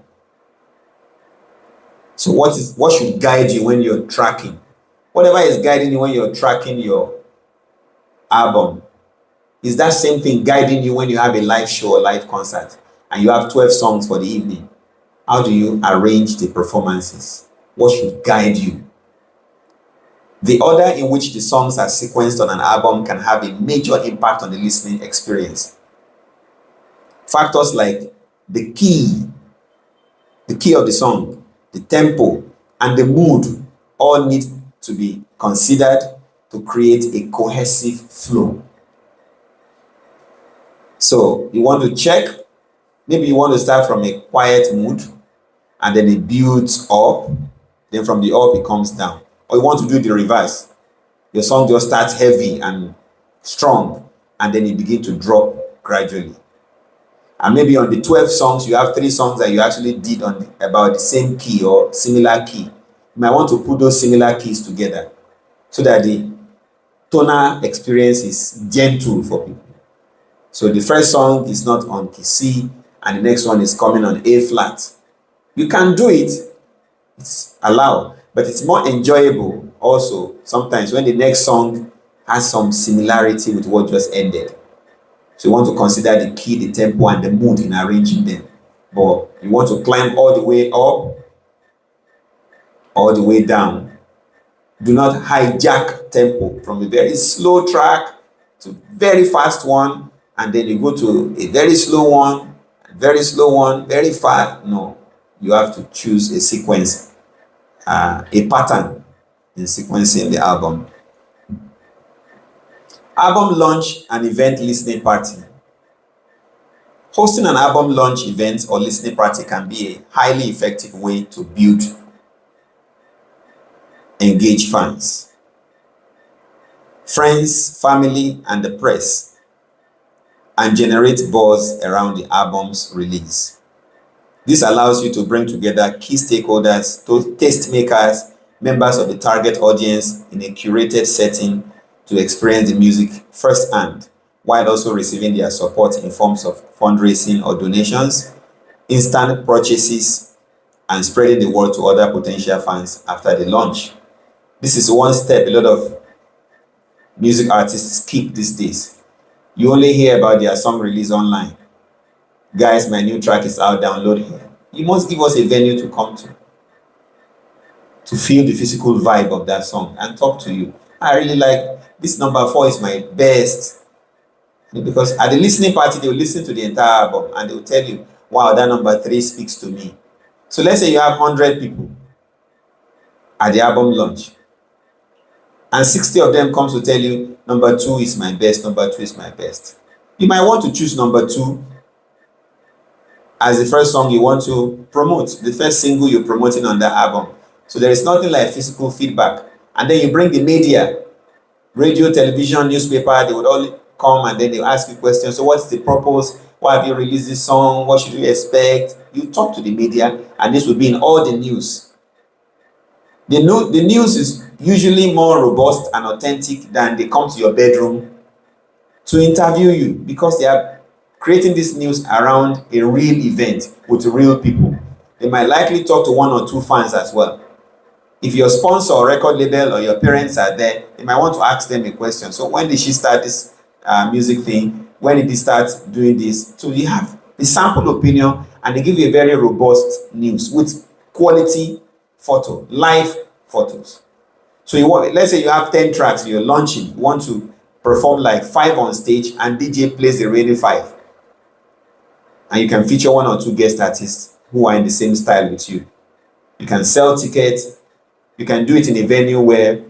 So what should guide you when you're tracking? Whatever is guiding you when you're tracking your album, is that same thing guiding you when you have a live show or live concert and you have 12 songs for the evening? How do you arrange the performances? What should guide you? The order in which the songs are sequenced on an album can have a major impact on the listening experience. Factors like the key of the song, the tempo, and the mood all need to be considered to create a cohesive flow. So you want to check, maybe you want to start from a quiet mood and then it builds up, then from the up it comes down. Or you want to do the reverse. Your song just starts heavy and strong and then it begins to drop gradually. And maybe on the 12 songs, you have 3 songs that you actually did on about the same key or similar key. You might want to put those similar keys together so that the tonal experience is gentle for people. So the first song is not on key C and the next one is coming on A flat. You can do it, it's allowed, but it's more enjoyable also sometimes when the next song has some similarity with what just ended. So you want to consider the key, the tempo, and the mood in arranging them. But you want to climb all the way up, all the way down. Do not hijack tempo from a very slow track to very fast one, and then you go to a very slow one, very fast. No, you have to choose a sequence, a pattern in sequencing the album. Album launch and event listening party. Hosting an album launch event or listening party can be a highly effective way to build, engage fans, friends, family, and the press, and generate buzz around the album's release. This allows you to bring together key stakeholders, tastemakers, members of the target audience in a curated setting to experience the music firsthand, while also receiving their support in forms of fundraising or donations, instant purchases, and spreading the word to other potential fans after the launch. This is one step a lot of music artists skip these days. You only hear about their song release online. Guys, my new track is out, download here. You must give us a venue to come to feel the physical vibe of that song and talk to you. I really like this number 4 is my best. Because at the listening party, they will listen to the entire album and they will tell you, wow, that number 3 speaks to me. So let's say you have 100 people at the album launch and 60 of them comes to tell you, number 2 is my best, number 2 is my best. You might want to choose number 2 as the first song you want to promote, the first single you're promoting on that album. So there is nothing like physical feedback. And then you bring the media, radio, television, newspaper, they would all come and then they ask you questions. So what's the purpose? Why have you released this song? What should you expect? You talk to the media and this will be in all the news. The news is usually more robust and authentic than they come to your bedroom to interview you because they are creating this news around a real event with real people. They might likely talk to 1 or 2 fans as well. If your sponsor or record label or your parents are there, you might want to ask them a question. So when did she start this music thing? When did he start doing this? So you have the sample opinion and they give you a very robust news with quality photo, live photos. So you want, let's say you have 10 tracks you're launching, you want to perform like 5 on stage and DJ plays the remaining 5. And you can feature 1 or 2 guest artists who are in the same style with you. You can sell tickets. You can do it in a venue where you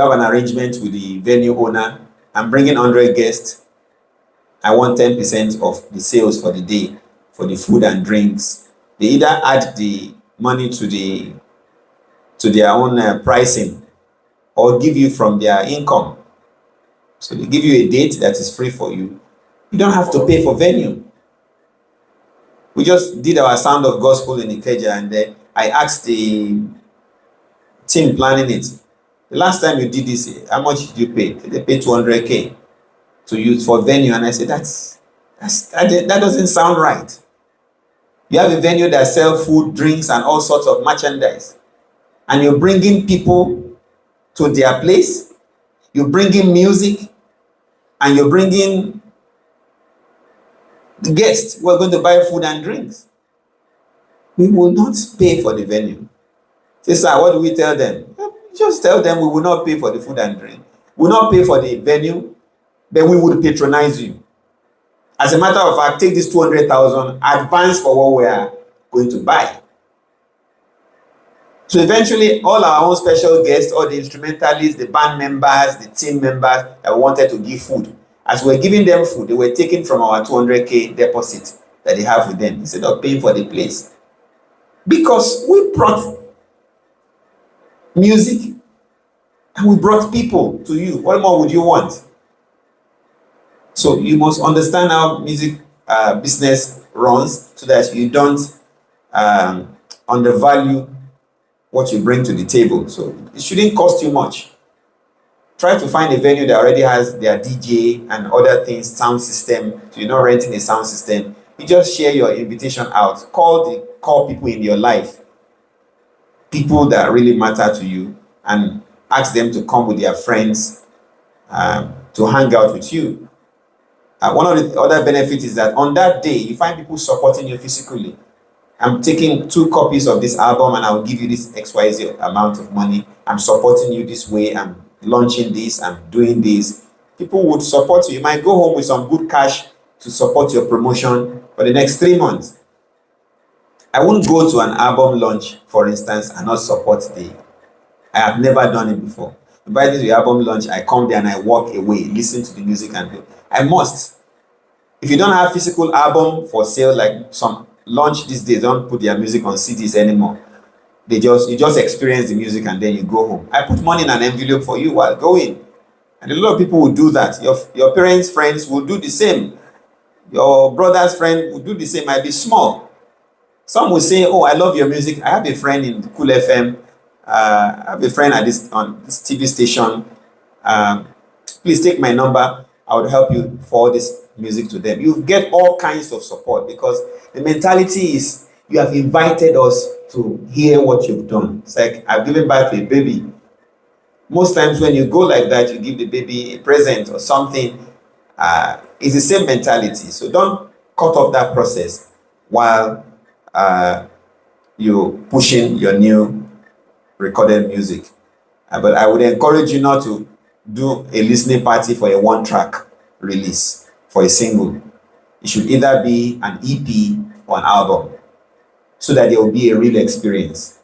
have an arrangement with the venue owner. I'm bringing 100 guests. I want 10% of the sales for the day for the food and drinks. They either add the money to their own pricing or give you from their income. So they give you a date that is free for you. You don't have to pay for venue. We just did our Sound of Gospel in Ikeja and then I asked the team planning it, the last time you did this, how much did you pay? They paid 200K to use for venue. And I said, that doesn't sound right. You have a venue that sells food, drinks, and all sorts of merchandise. And you're bringing people to their place. You're bringing music. And you're bringing the guests who are going to buy food and drinks. We will not pay for the venue. Say, sir, what do we tell them? Just tell them we will not pay for the food and drink. We will not pay for the venue, but we will patronize you. As a matter of fact, take this 200,000 advance for what we are going to buy. So eventually, all our own special guests, all the instrumentalists, the band members, the team members that wanted to give food, As we're giving them food, they were taking from our 200K deposit that they have with them instead of paying for the place. Because we brought music and we brought people to you. What more would you want? So you must understand how music business runs so that you don't undervalue what you bring to the table. So it shouldn't cost you much. Try to find a venue that already has their DJ and other things, sound system. So you're not renting a sound system. You just share your invitation out. Call people in your life, people that really matter to you, and ask them to come with their friends to hang out with you. One of the other benefits is that on that day, you find people supporting you physically. I'm taking 2 copies of this album and I'll give you this XYZ amount of money. I'm supporting you this way. I'm launching this. I'm doing this. People would support you. You might go home with some good cash to support your promotion for the next 3 months. I won't go to an album launch, for instance, and not support I have never done it before. Invited to the album launch, I come there and I walk away, listen to the music, and I must. If you don't have physical album for sale, like some launch these days, don't put their music on CDs anymore. You just experience the music and then you go home. I put money in an envelope for you while going. And a lot of people will do that. Your parents' friends will do the same. Your brother's friend will do the same. Might be small. Some will say, oh, I love your music. I have a friend in Cool FM. I have a friend on this TV station. Please take my number. I would help you forward this music to them. You get all kinds of support because the mentality is you have invited us to hear what you've done. It's like I've given birth to a baby. Most times when you go like that, you give the baby a present or something. It's the same mentality. So don't cut off that process while you're pushing your new recorded music. But I would encourage you not to do a listening party for a 1-track release, for a single. It should either be an EP or an album so that there will be a real experience.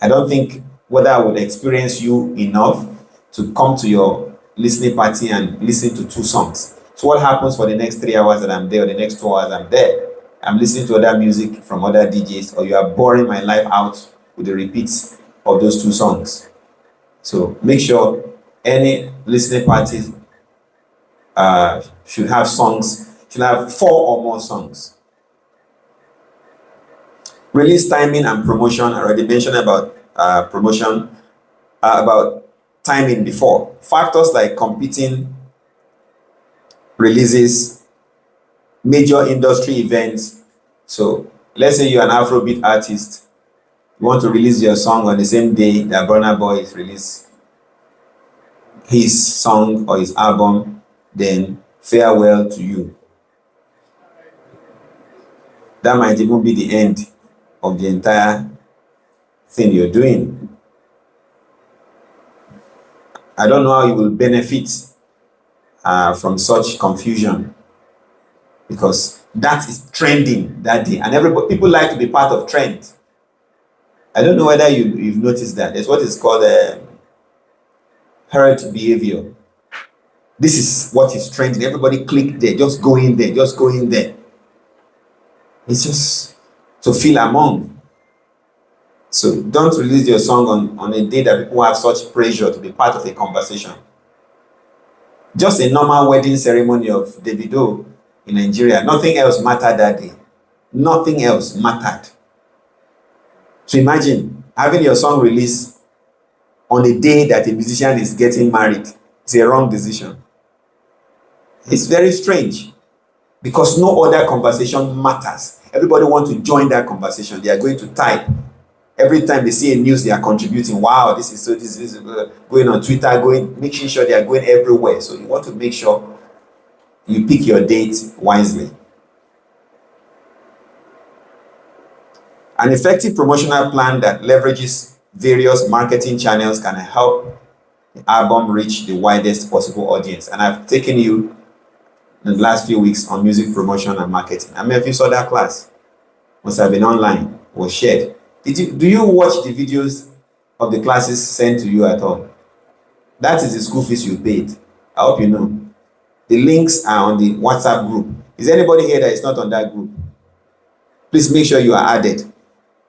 I don't think whether I would experience you enough to come to your listening party and listen to 2 songs. So what happens for the next 3 hours that I'm there, or the next 2 hours I'm there? I'm listening to other music from other DJs, or you are boring my life out with the repeats of those 2 songs. So make sure any listening parties should have 4 or more songs. Release timing and promotion. I already mentioned about promotion, about timing before. Factors like competing releases, major industry events. So let's say you're an Afrobeat artist. You want to release your song on the same day that Burna Boy is released his song or his album, then farewell to you. That might even be the end of the entire thing you're doing. I don't know how you will benefit from such confusion, because that is trending that day, and people like to be part of trend. I don't know whether you've noticed that. There's what is called herd behavior. This is what is trending. Everybody click there, just go in there, just go in there. It's just to feel among. So don't release your song on a day that people have such pressure to be part of a conversation. Just a normal wedding ceremony of Davido in Nigeria. Nothing else mattered that day. Nothing else mattered. So imagine having your song released on a day that a musician is getting married. It's a wrong decision. It's very strange because no other conversation matters. Everybody wants to join that conversation. They are going to type. Every time they see a news, they are contributing. Wow, this is going on Twitter, making sure they are going everywhere. So you want to make sure you pick your date wisely. An effective promotional plan that leverages various marketing channels can help the album reach the widest possible audience. And I've taken you in the last few weeks on music promotion and marketing. I mean, if you saw that class, must have been online or shared. Do you watch the videos of the classes sent to you at all? That is the school fees you paid. I hope you know. The links are on the WhatsApp group. Is anybody here that is not on that group? Please make sure you are added.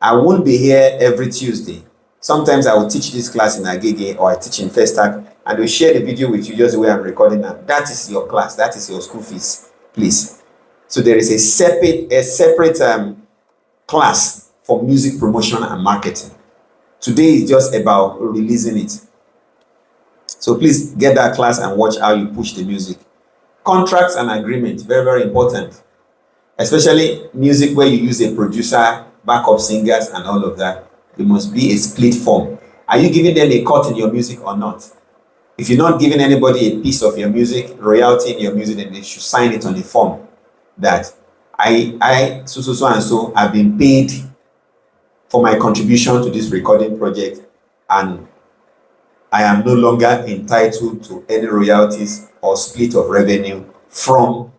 I won't be here every Tuesday. Sometimes I will teach this class in Agege or I teach in Festac, and we'll share the video with you just the way I'm recording now. That is your class. That is your school fees, please. So there is a separate class for music promotion and marketing. Today is just about releasing it. So please get that class and watch how you push the music. Contracts and agreements, very, very important. Especially music where you use a producer, backup singers, and all of that. There must be a split form. Are you giving them a cut in your music or not? If you're not giving anybody a piece of your music, royalty in your music, then they should sign it on a form that I so and so have been paid for my contribution to this recording project, and I am no longer entitled to any royalties or split of revenue from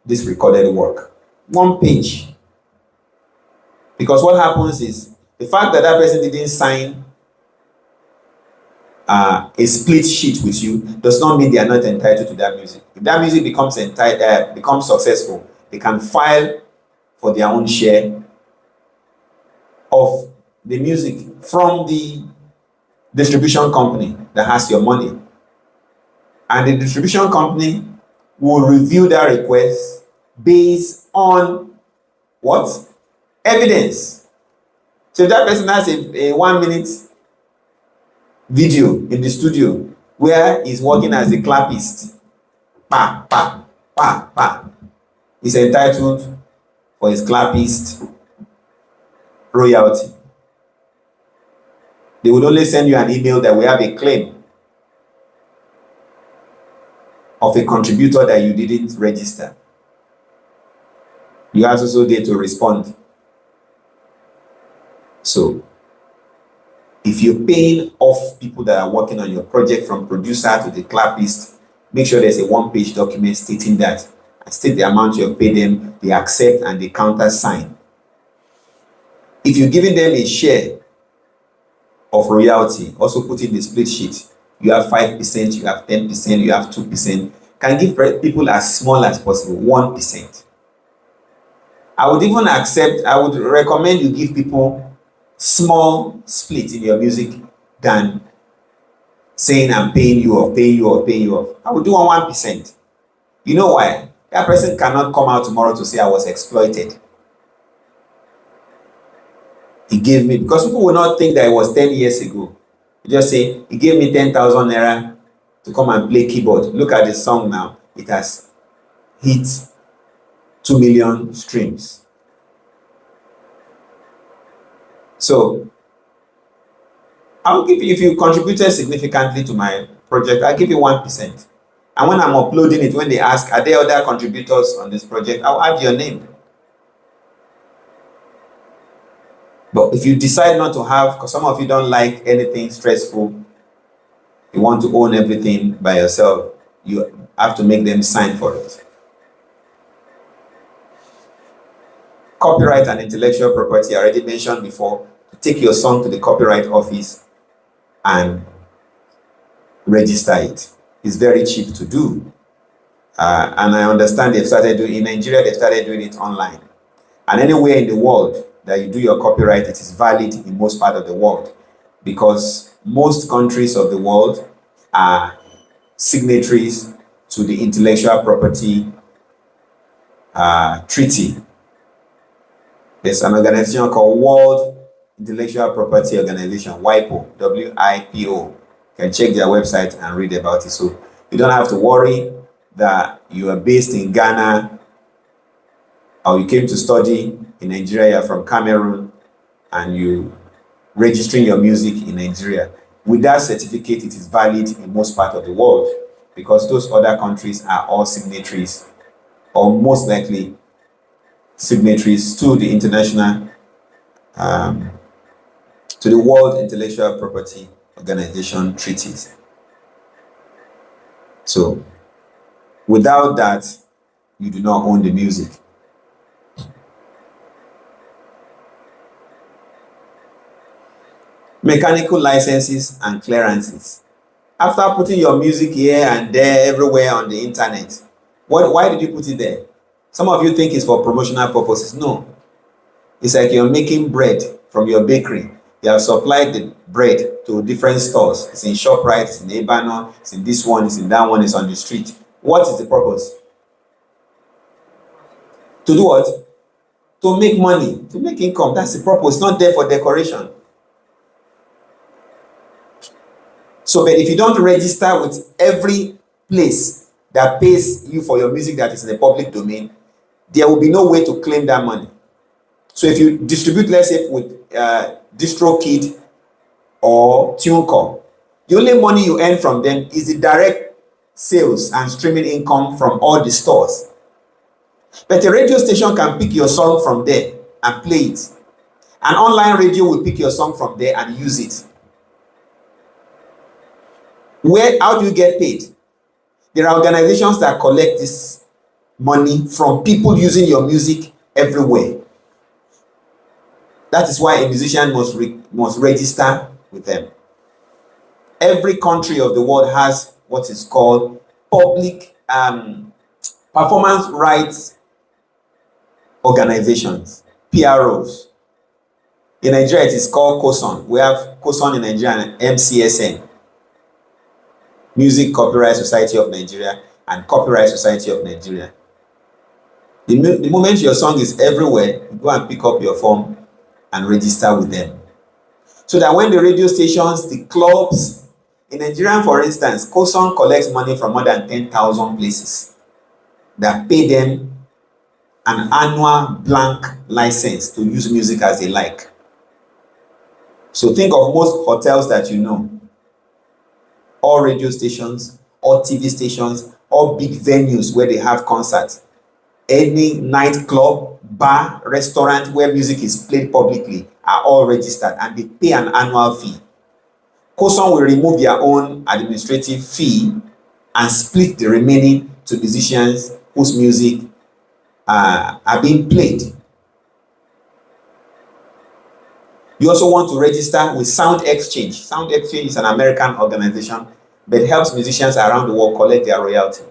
this recorded work. One page. Because what happens is, the fact that that person didn't sign a split sheet with you does not mean they are not entitled to that music. If that music becomes successful, they can file for their own share of the music from the distribution company that has your money. And the distribution company will review that request based on what? Evidence. So if that person has a 1 minute video in the studio where he's working as a clappist, pa, pa, pa, pa, he's entitled for his clappist royalty. They would only send you an email that we have a claim of a contributor that you didn't register. You have also there to respond. So, if you're paying off people that are working on your project from producer to the clappist, make sure there's a one-page document stating that, and state the amount you have paid them, they accept, and they countersign. If you're giving them a share of royalty, also put in the split sheet. You have 5%, you have 10%, you have 2%. Can give people as small as possible, 1%. I would recommend you give people small split in your music than saying I'm paying you off, paying you off, paying you off. I would do on 1%. You know why? That person cannot come out tomorrow to say I was exploited. He gave me, because people will not think that it was 10 years ago. You just say, he gave me 10,000 naira to come and play keyboard. Look at the song now. It has hit 2 million streams. So, I'll give you, if you contributed significantly to my project, I'll give you 1%. And when I'm uploading it, when they ask, are there other contributors on this project, I'll add your name. But if you decide not to have, because some of you don't like anything stressful, you want to own everything by yourself, you have to make them sign for it. Copyright and intellectual property, I already mentioned before, to take your song to the copyright office and register it. It's very cheap to do. And I understand they've started doing, in Nigeria, they've started doing it online. And anywhere in the world that you do your copyright, it is valid in most part of the world, because most countries of the world are signatories to the intellectual property treaty. There's an organization called World Intellectual Property Organization, WIPO, W-I-P-O. You can check their website and read about it. So you don't have to worry that you are based in Ghana or you came to study in Nigeria, you're from Cameroon, and you registering your music in Nigeria. With that certificate, it is valid in most part of the world, because those other countries are all signatories, or most likely signatories to the international, to the World Intellectual Property Organization treaties. So, without that, you do not own the music. Mechanical licenses and clearances. After putting your music here and there, everywhere on the internet, Why did you put it there? Some of you think it's for promotional purposes. No. It's like you're making bread from your bakery. You have supplied the bread to different stores. It's in ShopRite, it's in Ebano, it's in this one, it's in that one, it's on the street. What is the purpose? To do what? To make money, to make income. That's the purpose. It's not there for decoration. So, but if you don't register with every place that pays you for your music that is in the public domain, there will be no way to claim that money. So if you distribute, let's say with DistroKid or TuneCore, the only money you earn from them is the direct sales and streaming income from all the stores. But a radio station can pick your song from there and play it. An online radio will pick your song from there and use it. How do you get paid? There are organizations that collect this money from people using your music everywhere. That is why a musician must register with them. Every country of the world has what is called public performance rights organizations, PROs. In Nigeria, it is called COSON. We have COSON in Nigeria and MCSN, Music Copyright Society of Nigeria and Copyright Society of Nigeria. The moment your song is everywhere, you go and pick up your form and register with them. So that when the radio stations, the clubs, in Nigeria, for instance, COSON collects money from more than 10,000 places that pay them an annual blank license to use music as they like. So think of most hotels that you know, all radio stations, all TV stations, all big venues where they have concerts. Any nightclub, bar, restaurant where music is played publicly are all registered and they pay an annual fee. COSON will remove their own administrative fee and split the remaining to musicians whose music are being played. You also want to register with Sound Exchange. Sound Exchange is an American organization that helps musicians around the world collect their royalty.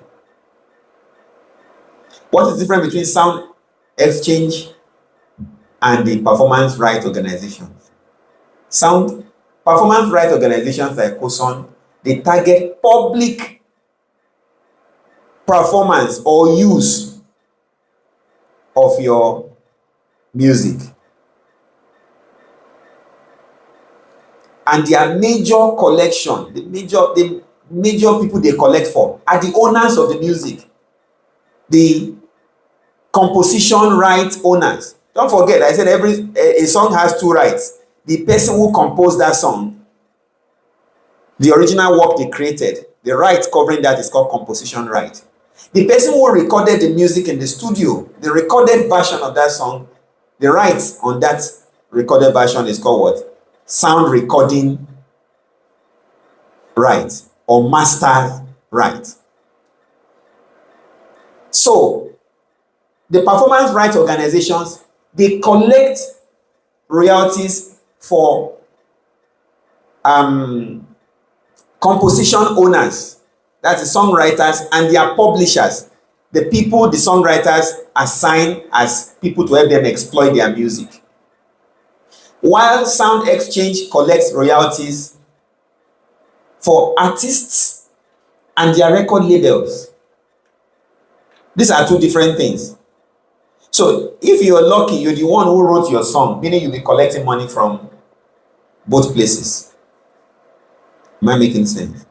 What is the difference between Sound Exchange and the performance rights organizations? Performance rights organizations like COSON, they target public performance or use of your music. And their major collection, the major people they collect for are the owners of the music, the composition rights owners. Don't forget, I said a song has two rights. The person who composed that song, the original work they created, the right covering that is called composition right. The person who recorded the music in the studio, the recorded version of that song, the rights on that recorded version is called what? Sound recording right or master right. So the performance rights organizations, they collect royalties for composition owners, that's the songwriters, and their publishers, the people the songwriters assign as people to help them exploit their music. While Sound Exchange collects royalties for artists and their record labels. These are two different things. So if you're lucky, you're the one who wrote your song, meaning you'll be collecting money from both places. Am I making sense?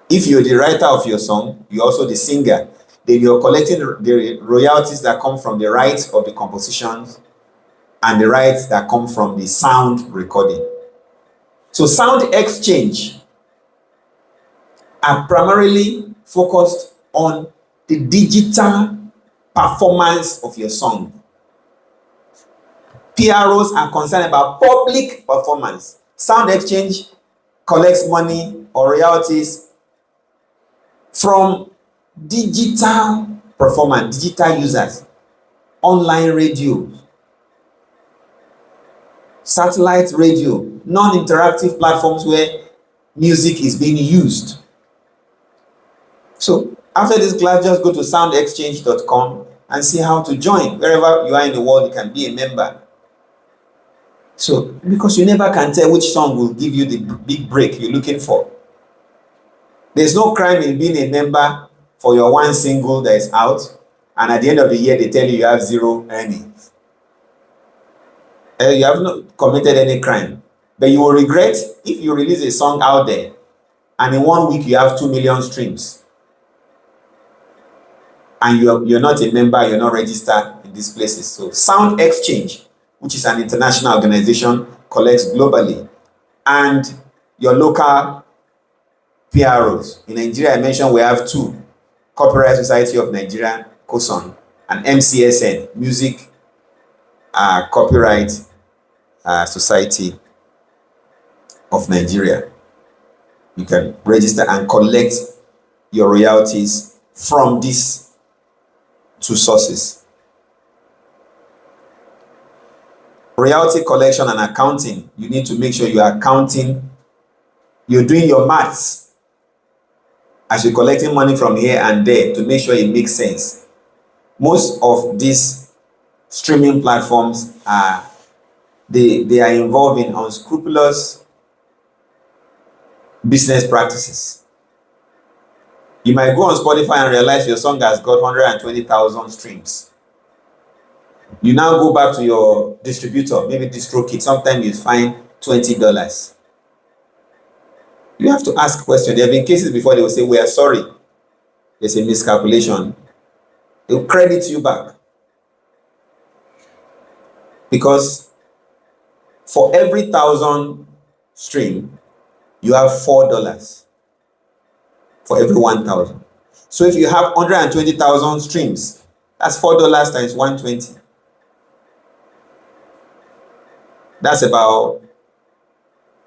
If you're the writer of your song, you're also the singer, then you're collecting the royalties that come from the rights of the compositions and the rights that come from the sound recording. So Sound Exchange are primarily focused on the digital performance of your song. PROs are concerned about public performance. Sound Exchange collects money or royalties from digital performance, digital users, online radio, satellite radio, non-interactive platforms where music is being used. So After this class, just go to soundexchange.com and see how to join. Wherever you are in the world, you can be a member. So, because you never can tell which song will give you the big break you're looking for. There's no crime in being a member for your one single that is out, and at the end of the year, they tell you have zero earnings. You have not committed any crime. But you will regret if you release a song out there, and in 1 week you have 2 million streams. And you're not a member, you're not registered in these places. So Sound Exchange, which is an international organization, collects globally. And your local PROs. In Nigeria, I mentioned we have two: Copyright Society of Nigeria, COSON, and MCSN, Music Copyright Society of Nigeria. You can register and collect your royalties from these two sources. Royalty collection and accounting. You need to make sure you are accounting, you're doing your maths as you're collecting money from here and there to make sure it makes sense. Most of these streaming platforms are they are involved in unscrupulous business practices. You might go on Spotify and realize your song has got 120,000 streams. You now go back to your distributor, maybe DistroKid, sometimes you find $20. You have to ask questions. There have been cases before they will say, we are sorry, there's a miscalculation. They'll credit you back. Because for every 1,000 stream, you have $4 for every 1,000. So if you have 120,000 streams, that's $4 times 120. That's about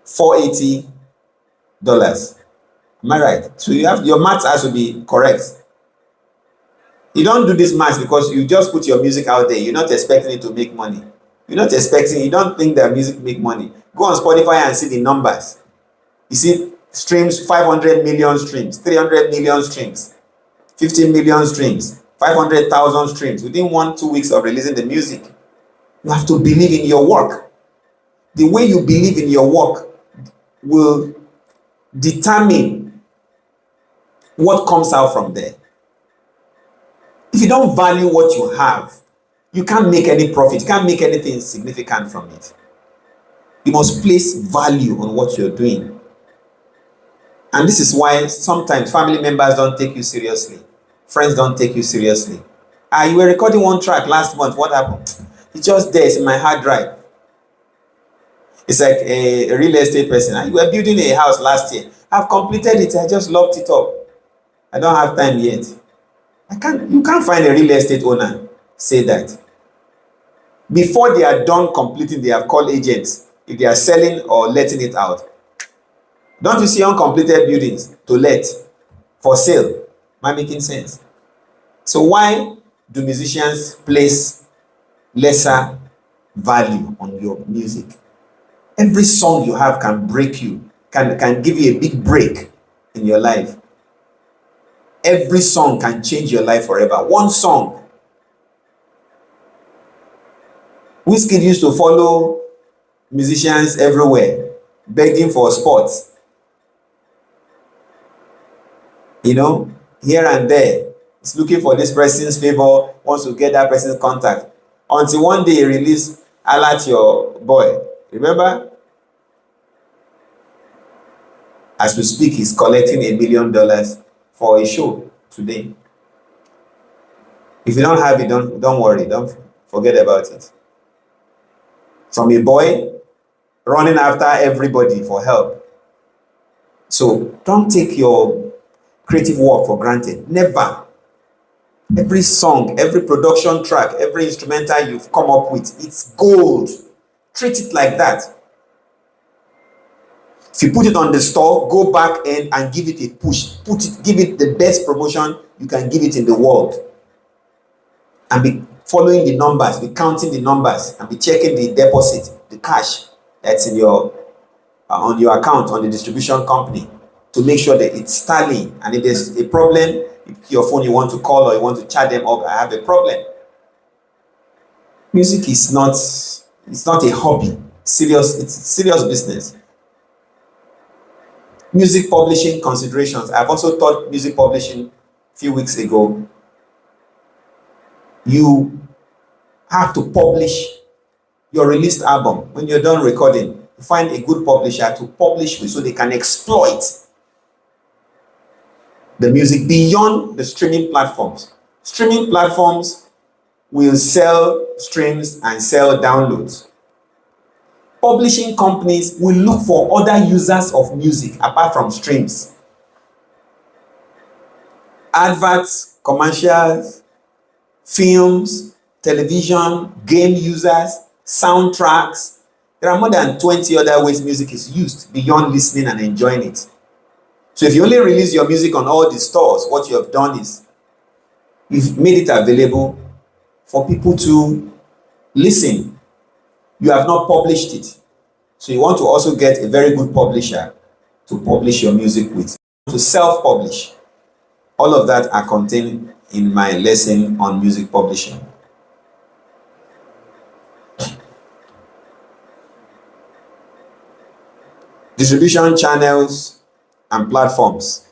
$480. Am I right? So you have your maths has to be correct. You don't do this maths because you just put your music out there. You're not expecting it to make money. You don't think that music make money. Go on Spotify and see the numbers. You see streams, 500 million streams, 300 million streams, 50 million streams, 500,000 streams within 1-2 weeks of releasing the music. You have to believe in your work. The way you believe in your work will determine what comes out from there. If you don't value what you have, you can't make any profit, you can't make anything significant from it. You must place value on what you're doing. And this is why sometimes family members don't take you seriously. Friends don't take you seriously. You were recording one track last month, what happened? It's just there, it's in my hard drive. It's like a real estate person. You were building a house last year. I've completed it, I just locked it up. I don't have time yet. You can't find a real estate owner say that. Before they are done completing, they have called agents if they are selling or letting it out. Don't you see uncompleted buildings to let for sale? Am I making sense? So why do musicians place lesser value on your music? Every song you have can break you, can give you a big break in your life. Every song can change your life forever. One song. Wizkid used to follow musicians everywhere, begging for spots. Here and there. He's looking for this person's favor, wants to get that person's contact. Until one day he released Alert Your Boy. Remember? As we speak, he's collecting $1 million for a show today. If you don't have it, don't worry, don't forget about it. From a boy running after everybody for help. So don't take your creative work for granted. Never. Every song, every production track, every instrumental you've come up with, it's gold. Treat it like that. If you put it on the store, go back and give it a push. Give it the best promotion you can give it in the world. And be following the numbers, be counting the numbers, and be checking the deposit, the cash that's in your on your account on the distribution company to make sure that it's tallying. And if there's a problem, pick your phone, you want to call or you want to chat them up, I have a problem. Music is not, it's not a hobby. It's serious business. Music publishing considerations. I've also taught music publishing a few weeks ago. You have to publish your released album. When you're done recording, you find a good publisher to publish with so they can exploit the music beyond the streaming platforms. Streaming platforms will sell streams and sell downloads. Publishing companies will look for other users of music apart from streams. Adverts, commercials, films, television, game users, soundtracks. There are more than 20 other ways music is used beyond listening and enjoying it. So if you only release your music on all the stores, what you have done is you've made it available for people to listen. You have not published it. So you want to also get a very good publisher to publish your music with, to self-publish. All of that are contained in my lesson on music publishing. Distribution channels and platforms.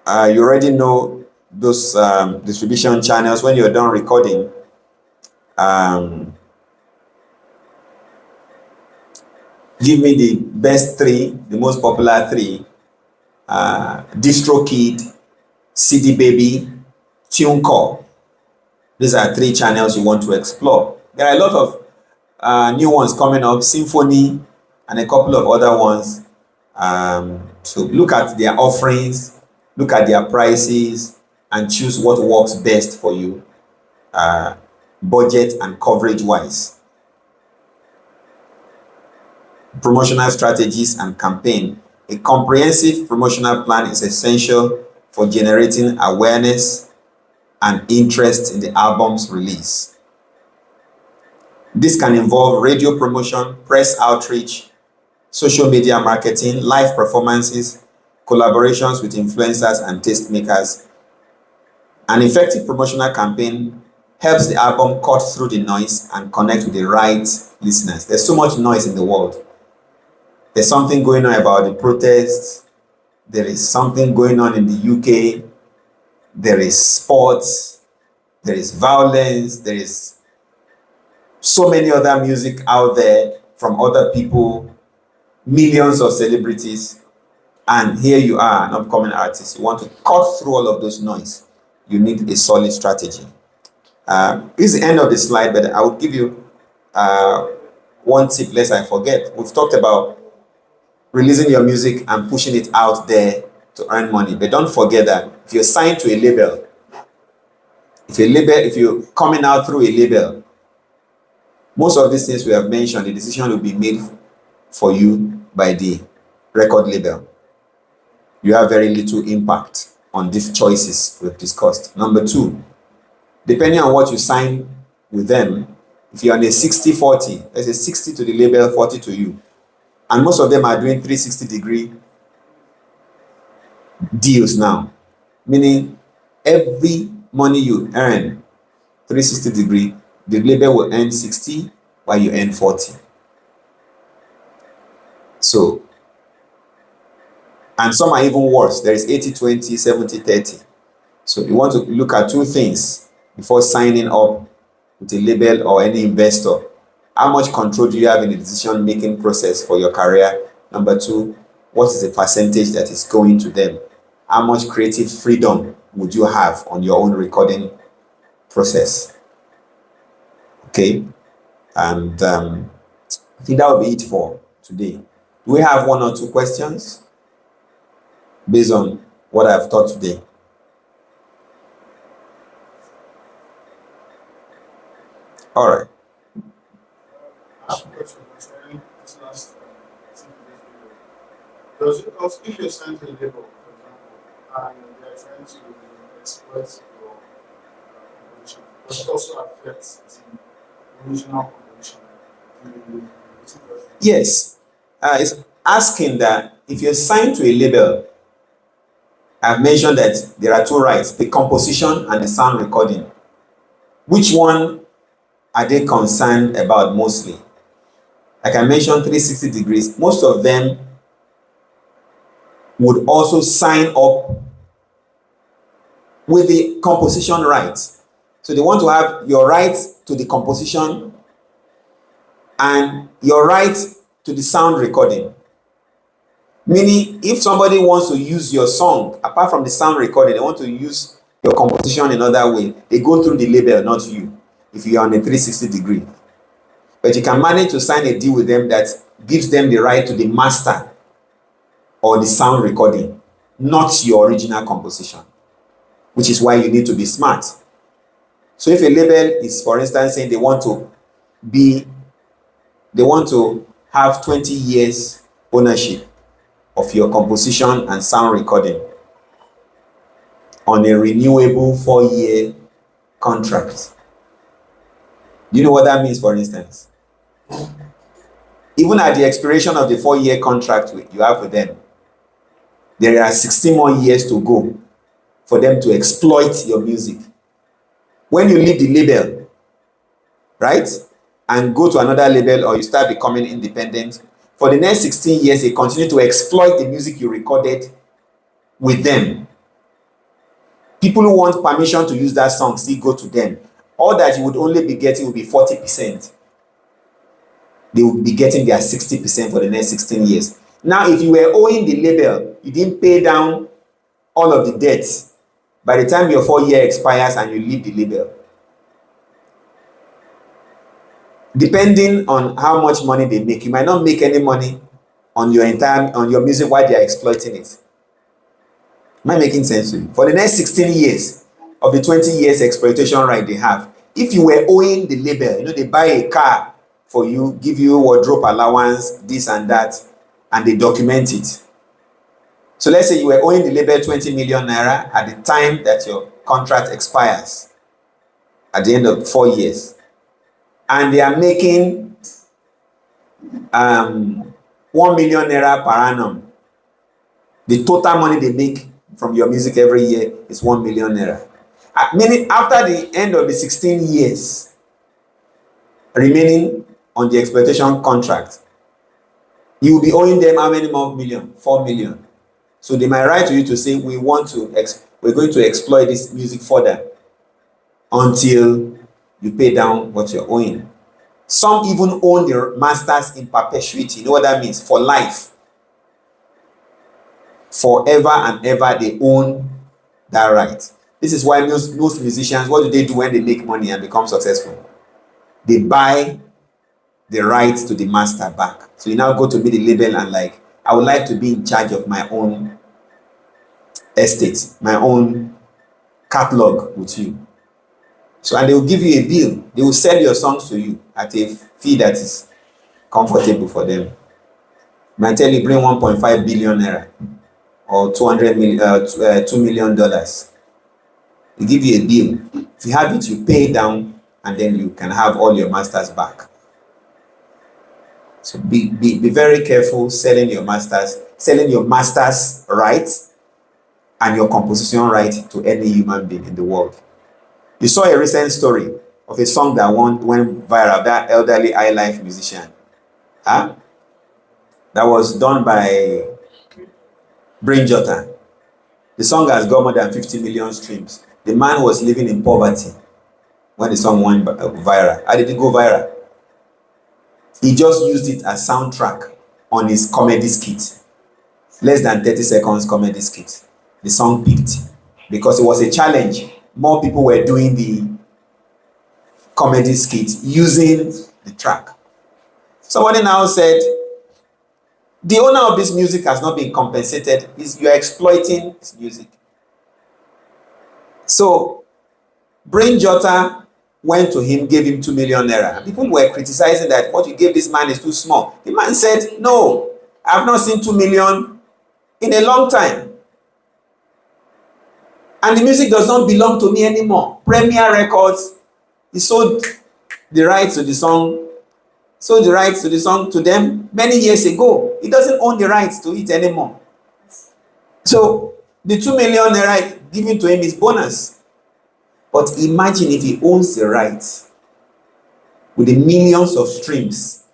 You already know those distribution channels. When you're done recording, give me the best three, the most popular three. DistroKid, CD Baby, TuneCore. These are three channels you want to explore. There are a lot of new ones coming up, Symphony and a couple of other ones. So look at their offerings, look at their prices, and choose what works best for you, budget and coverage wise. Promotional strategies and campaign. A comprehensive promotional plan is essential for generating awareness and interest in the album's release. This can involve radio promotion, press outreach, social media marketing, live performances, collaborations with influencers and tastemakers. An effective promotional campaign helps the album cut through the noise and connect with the right listeners. There's so much noise in the world. There's something going on about the protests. There is something going on in the UK. There is sports. There is violence. There is so many other music out there from other people, millions of celebrities. And here you are, an upcoming artist. You want to cut through all of those noise. You need a solid strategy. This is the end of the slide, but I will give you one tip lest I forget. We've talked about releasing your music and pushing it out there to earn money. But don't forget that if you're signed to a label, if you're coming out through a label, most of these things we have mentioned, the decision will be made for you by the record label. You have very little impact on these choices we've discussed. Number two, depending on what you sign with them, if you're on a 60-40, there's a 60 to the label, 40 to you. And most of them are doing 360-degree deals now, meaning every money you earn 360-degree, the label will earn 60 while you earn 40. So, and some are even worse. There is 80-20, 70-30. So you want to look at two things before signing up with a label or any investor. How much control do you have in the decision-making process for your career? Number two, what is the percentage that is going to them? How much creative freedom would you have on your own recording process? Okay, and I think that will be it for today. Do we have one or two questions based on what I've taught today? All right. Does it also, if you're sent to a label, for example, and they're trying to exploit your composition, does it also affect the original composition? Yes. It's asking that if you're signed to a label I've mentioned that there are two rights, the composition and the sound recording. Which one are they concerned about mostly? Like I mentioned, 360 degrees. Most of them would also sign up with the composition rights. So they want to have your right to the composition and your right to the sound recording. Meaning, if somebody wants to use your song, apart from the sound recording, they want to use your composition in another way, they go through the label, not you, if you're on a 360 degree. But you can manage to sign a deal with them that gives them the right to the master or the sound recording, not your original composition, which is why you need to be smart. So if a label is, for instance, saying they want to have 20 years ownership of your composition and sound recording on a renewable 4-year contract. Do you know what that means, for instance? Even at the expiration of the 4-year contract you have with them, there are 16 more years to go for them to exploit your music. When you leave the label, right, and go to another label or you start becoming independent, for the next 16 years, they continue to exploit the music you recorded with them. People who want permission to use that song still go to them. All that you would only be getting will be 40%. They will be getting their 60% for the next 16 years. Now, if you were owing the label, you didn't pay down all of the debts. By the time your 4-year expires and you leave the label, depending on how much money they make, you might not make any money on your music while they are exploiting it. Am I making sense to you? For the next 16 years of the 20 years exploitation right they have, if you were owing the label, they buy a car for you, give you wardrobe allowance, this and that, and they document it. So let's say you were owing the label 20 million naira at the time that your contract expires at the end of 4 years. And they are making 1 million naira per annum. The total money they make from your music every year is 1 million naira. Meaning after the end of the 16 years remaining on the exploitation contract, you will be owing them how many more million? 4 million. So they might write to you to say, we're going to exploit this music further until you pay down what you're owing. Some even own their masters in perpetuity. You know what that means? For life. Forever and ever, they own that right. This is why most musicians, what do they do when they make money and become successful? They buy the rights to the master back. So you now go to be the label and like, I would like to be in charge of my own estate, my own catalog with you. So, and they will give you a bill. They will sell your songs to you at a fee that is comfortable for them. Might tell you bring 1.5 billion naira or $2 million. They give you a bill. If you have it, you pay it down, and then you can have all your masters back. So be very careful selling your masters rights and your composition right to any human being in the world. You saw a recent story of a song that went viral, that elderly highlife musician. That was done by Brain Jotter. The song has got more than 50 million streams. The man was living in poverty when the song went viral. How did it go viral? He just used it as soundtrack on his comedy skit. Less than 30 seconds comedy skit. The song peaked because it was a challenge. More people were doing the comedy skit using the track. Somebody now said, the owner of this music has not been compensated. You are exploiting this music. So, Brain Jotter went to him, gave him 2 million naira. People were criticizing that what you gave this man is too small. The man said, no, I've not seen 2 million in a long time. And the music does not belong to me anymore. Premier Records, he sold the rights to the song to them many years ago. He doesn't own the rights to it anymore. So The 2 million naira given to him is bonus. But imagine if he owns the rights with the millions of streams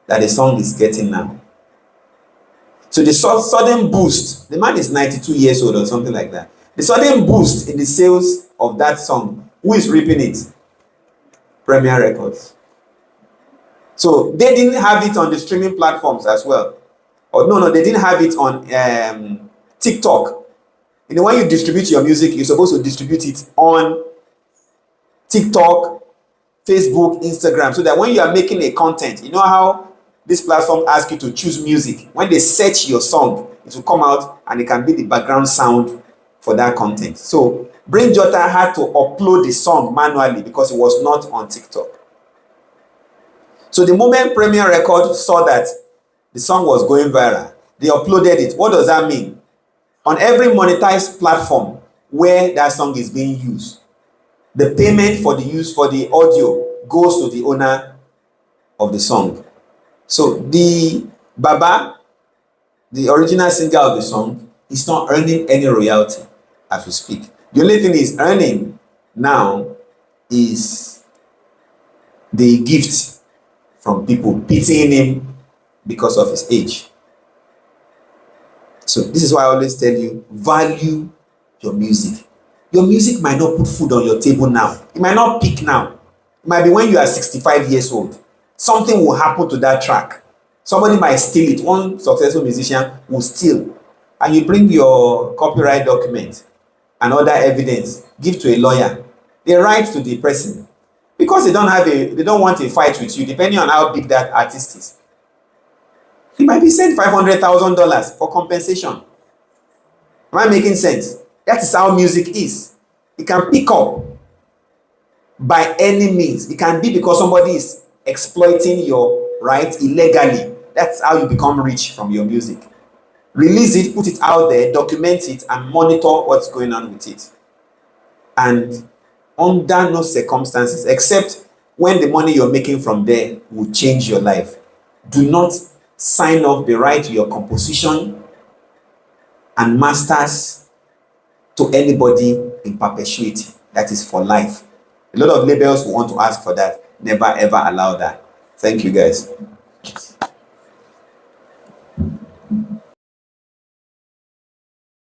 that the song is getting now. So the sudden boost, the man is 92 years old or something like that. The sudden boost in the sales of that song, who is reaping it? Premier Records. So they didn't have it on the streaming platforms as well. Or no, they didn't have it on TikTok. You know, when you distribute your music, you're supposed to distribute it on TikTok, Facebook, Instagram, so that when you are making a content, you know how this platform asks you to choose music. When they search your song, it will come out and it can be the background sound for that content. So Brain Jotter had to upload the song manually because it was not on TikTok. So the moment Premier Records saw that the song was going viral, they uploaded it. What does that mean? On every monetized platform where that song is being used, the payment for the use for the audio goes to the owner of the song. So the Baba, the original singer of the song, is not earning any royalty as we speak. The only thing he's earning now is the gift from people pitying him because of his age. So this is why I always tell you, value your music. Your music might not put food on your table now. It might not peak now. It might be when you are 65 years old. Something will happen to that track. Somebody might steal it. One successful musician will steal. And you bring your copyright document and other evidence, give to a lawyer. They write to the person. Because they don't want a fight with you, depending on how big that artist is. He might be sent $500,000 for compensation. Am I making sense? That is how music is. It can pick up by any means. It can be because somebody is exploiting your rights illegally. That's how you become rich from your music. Release it, put it out there, document it, and monitor what's going on with it. And under no circumstances, except when the money you're making from there will change your life, do not sign off the right to your composition and masters to anybody in perpetuity. That is for life. A lot of labels will want to ask for that. Never ever allow that. Thank you, guys.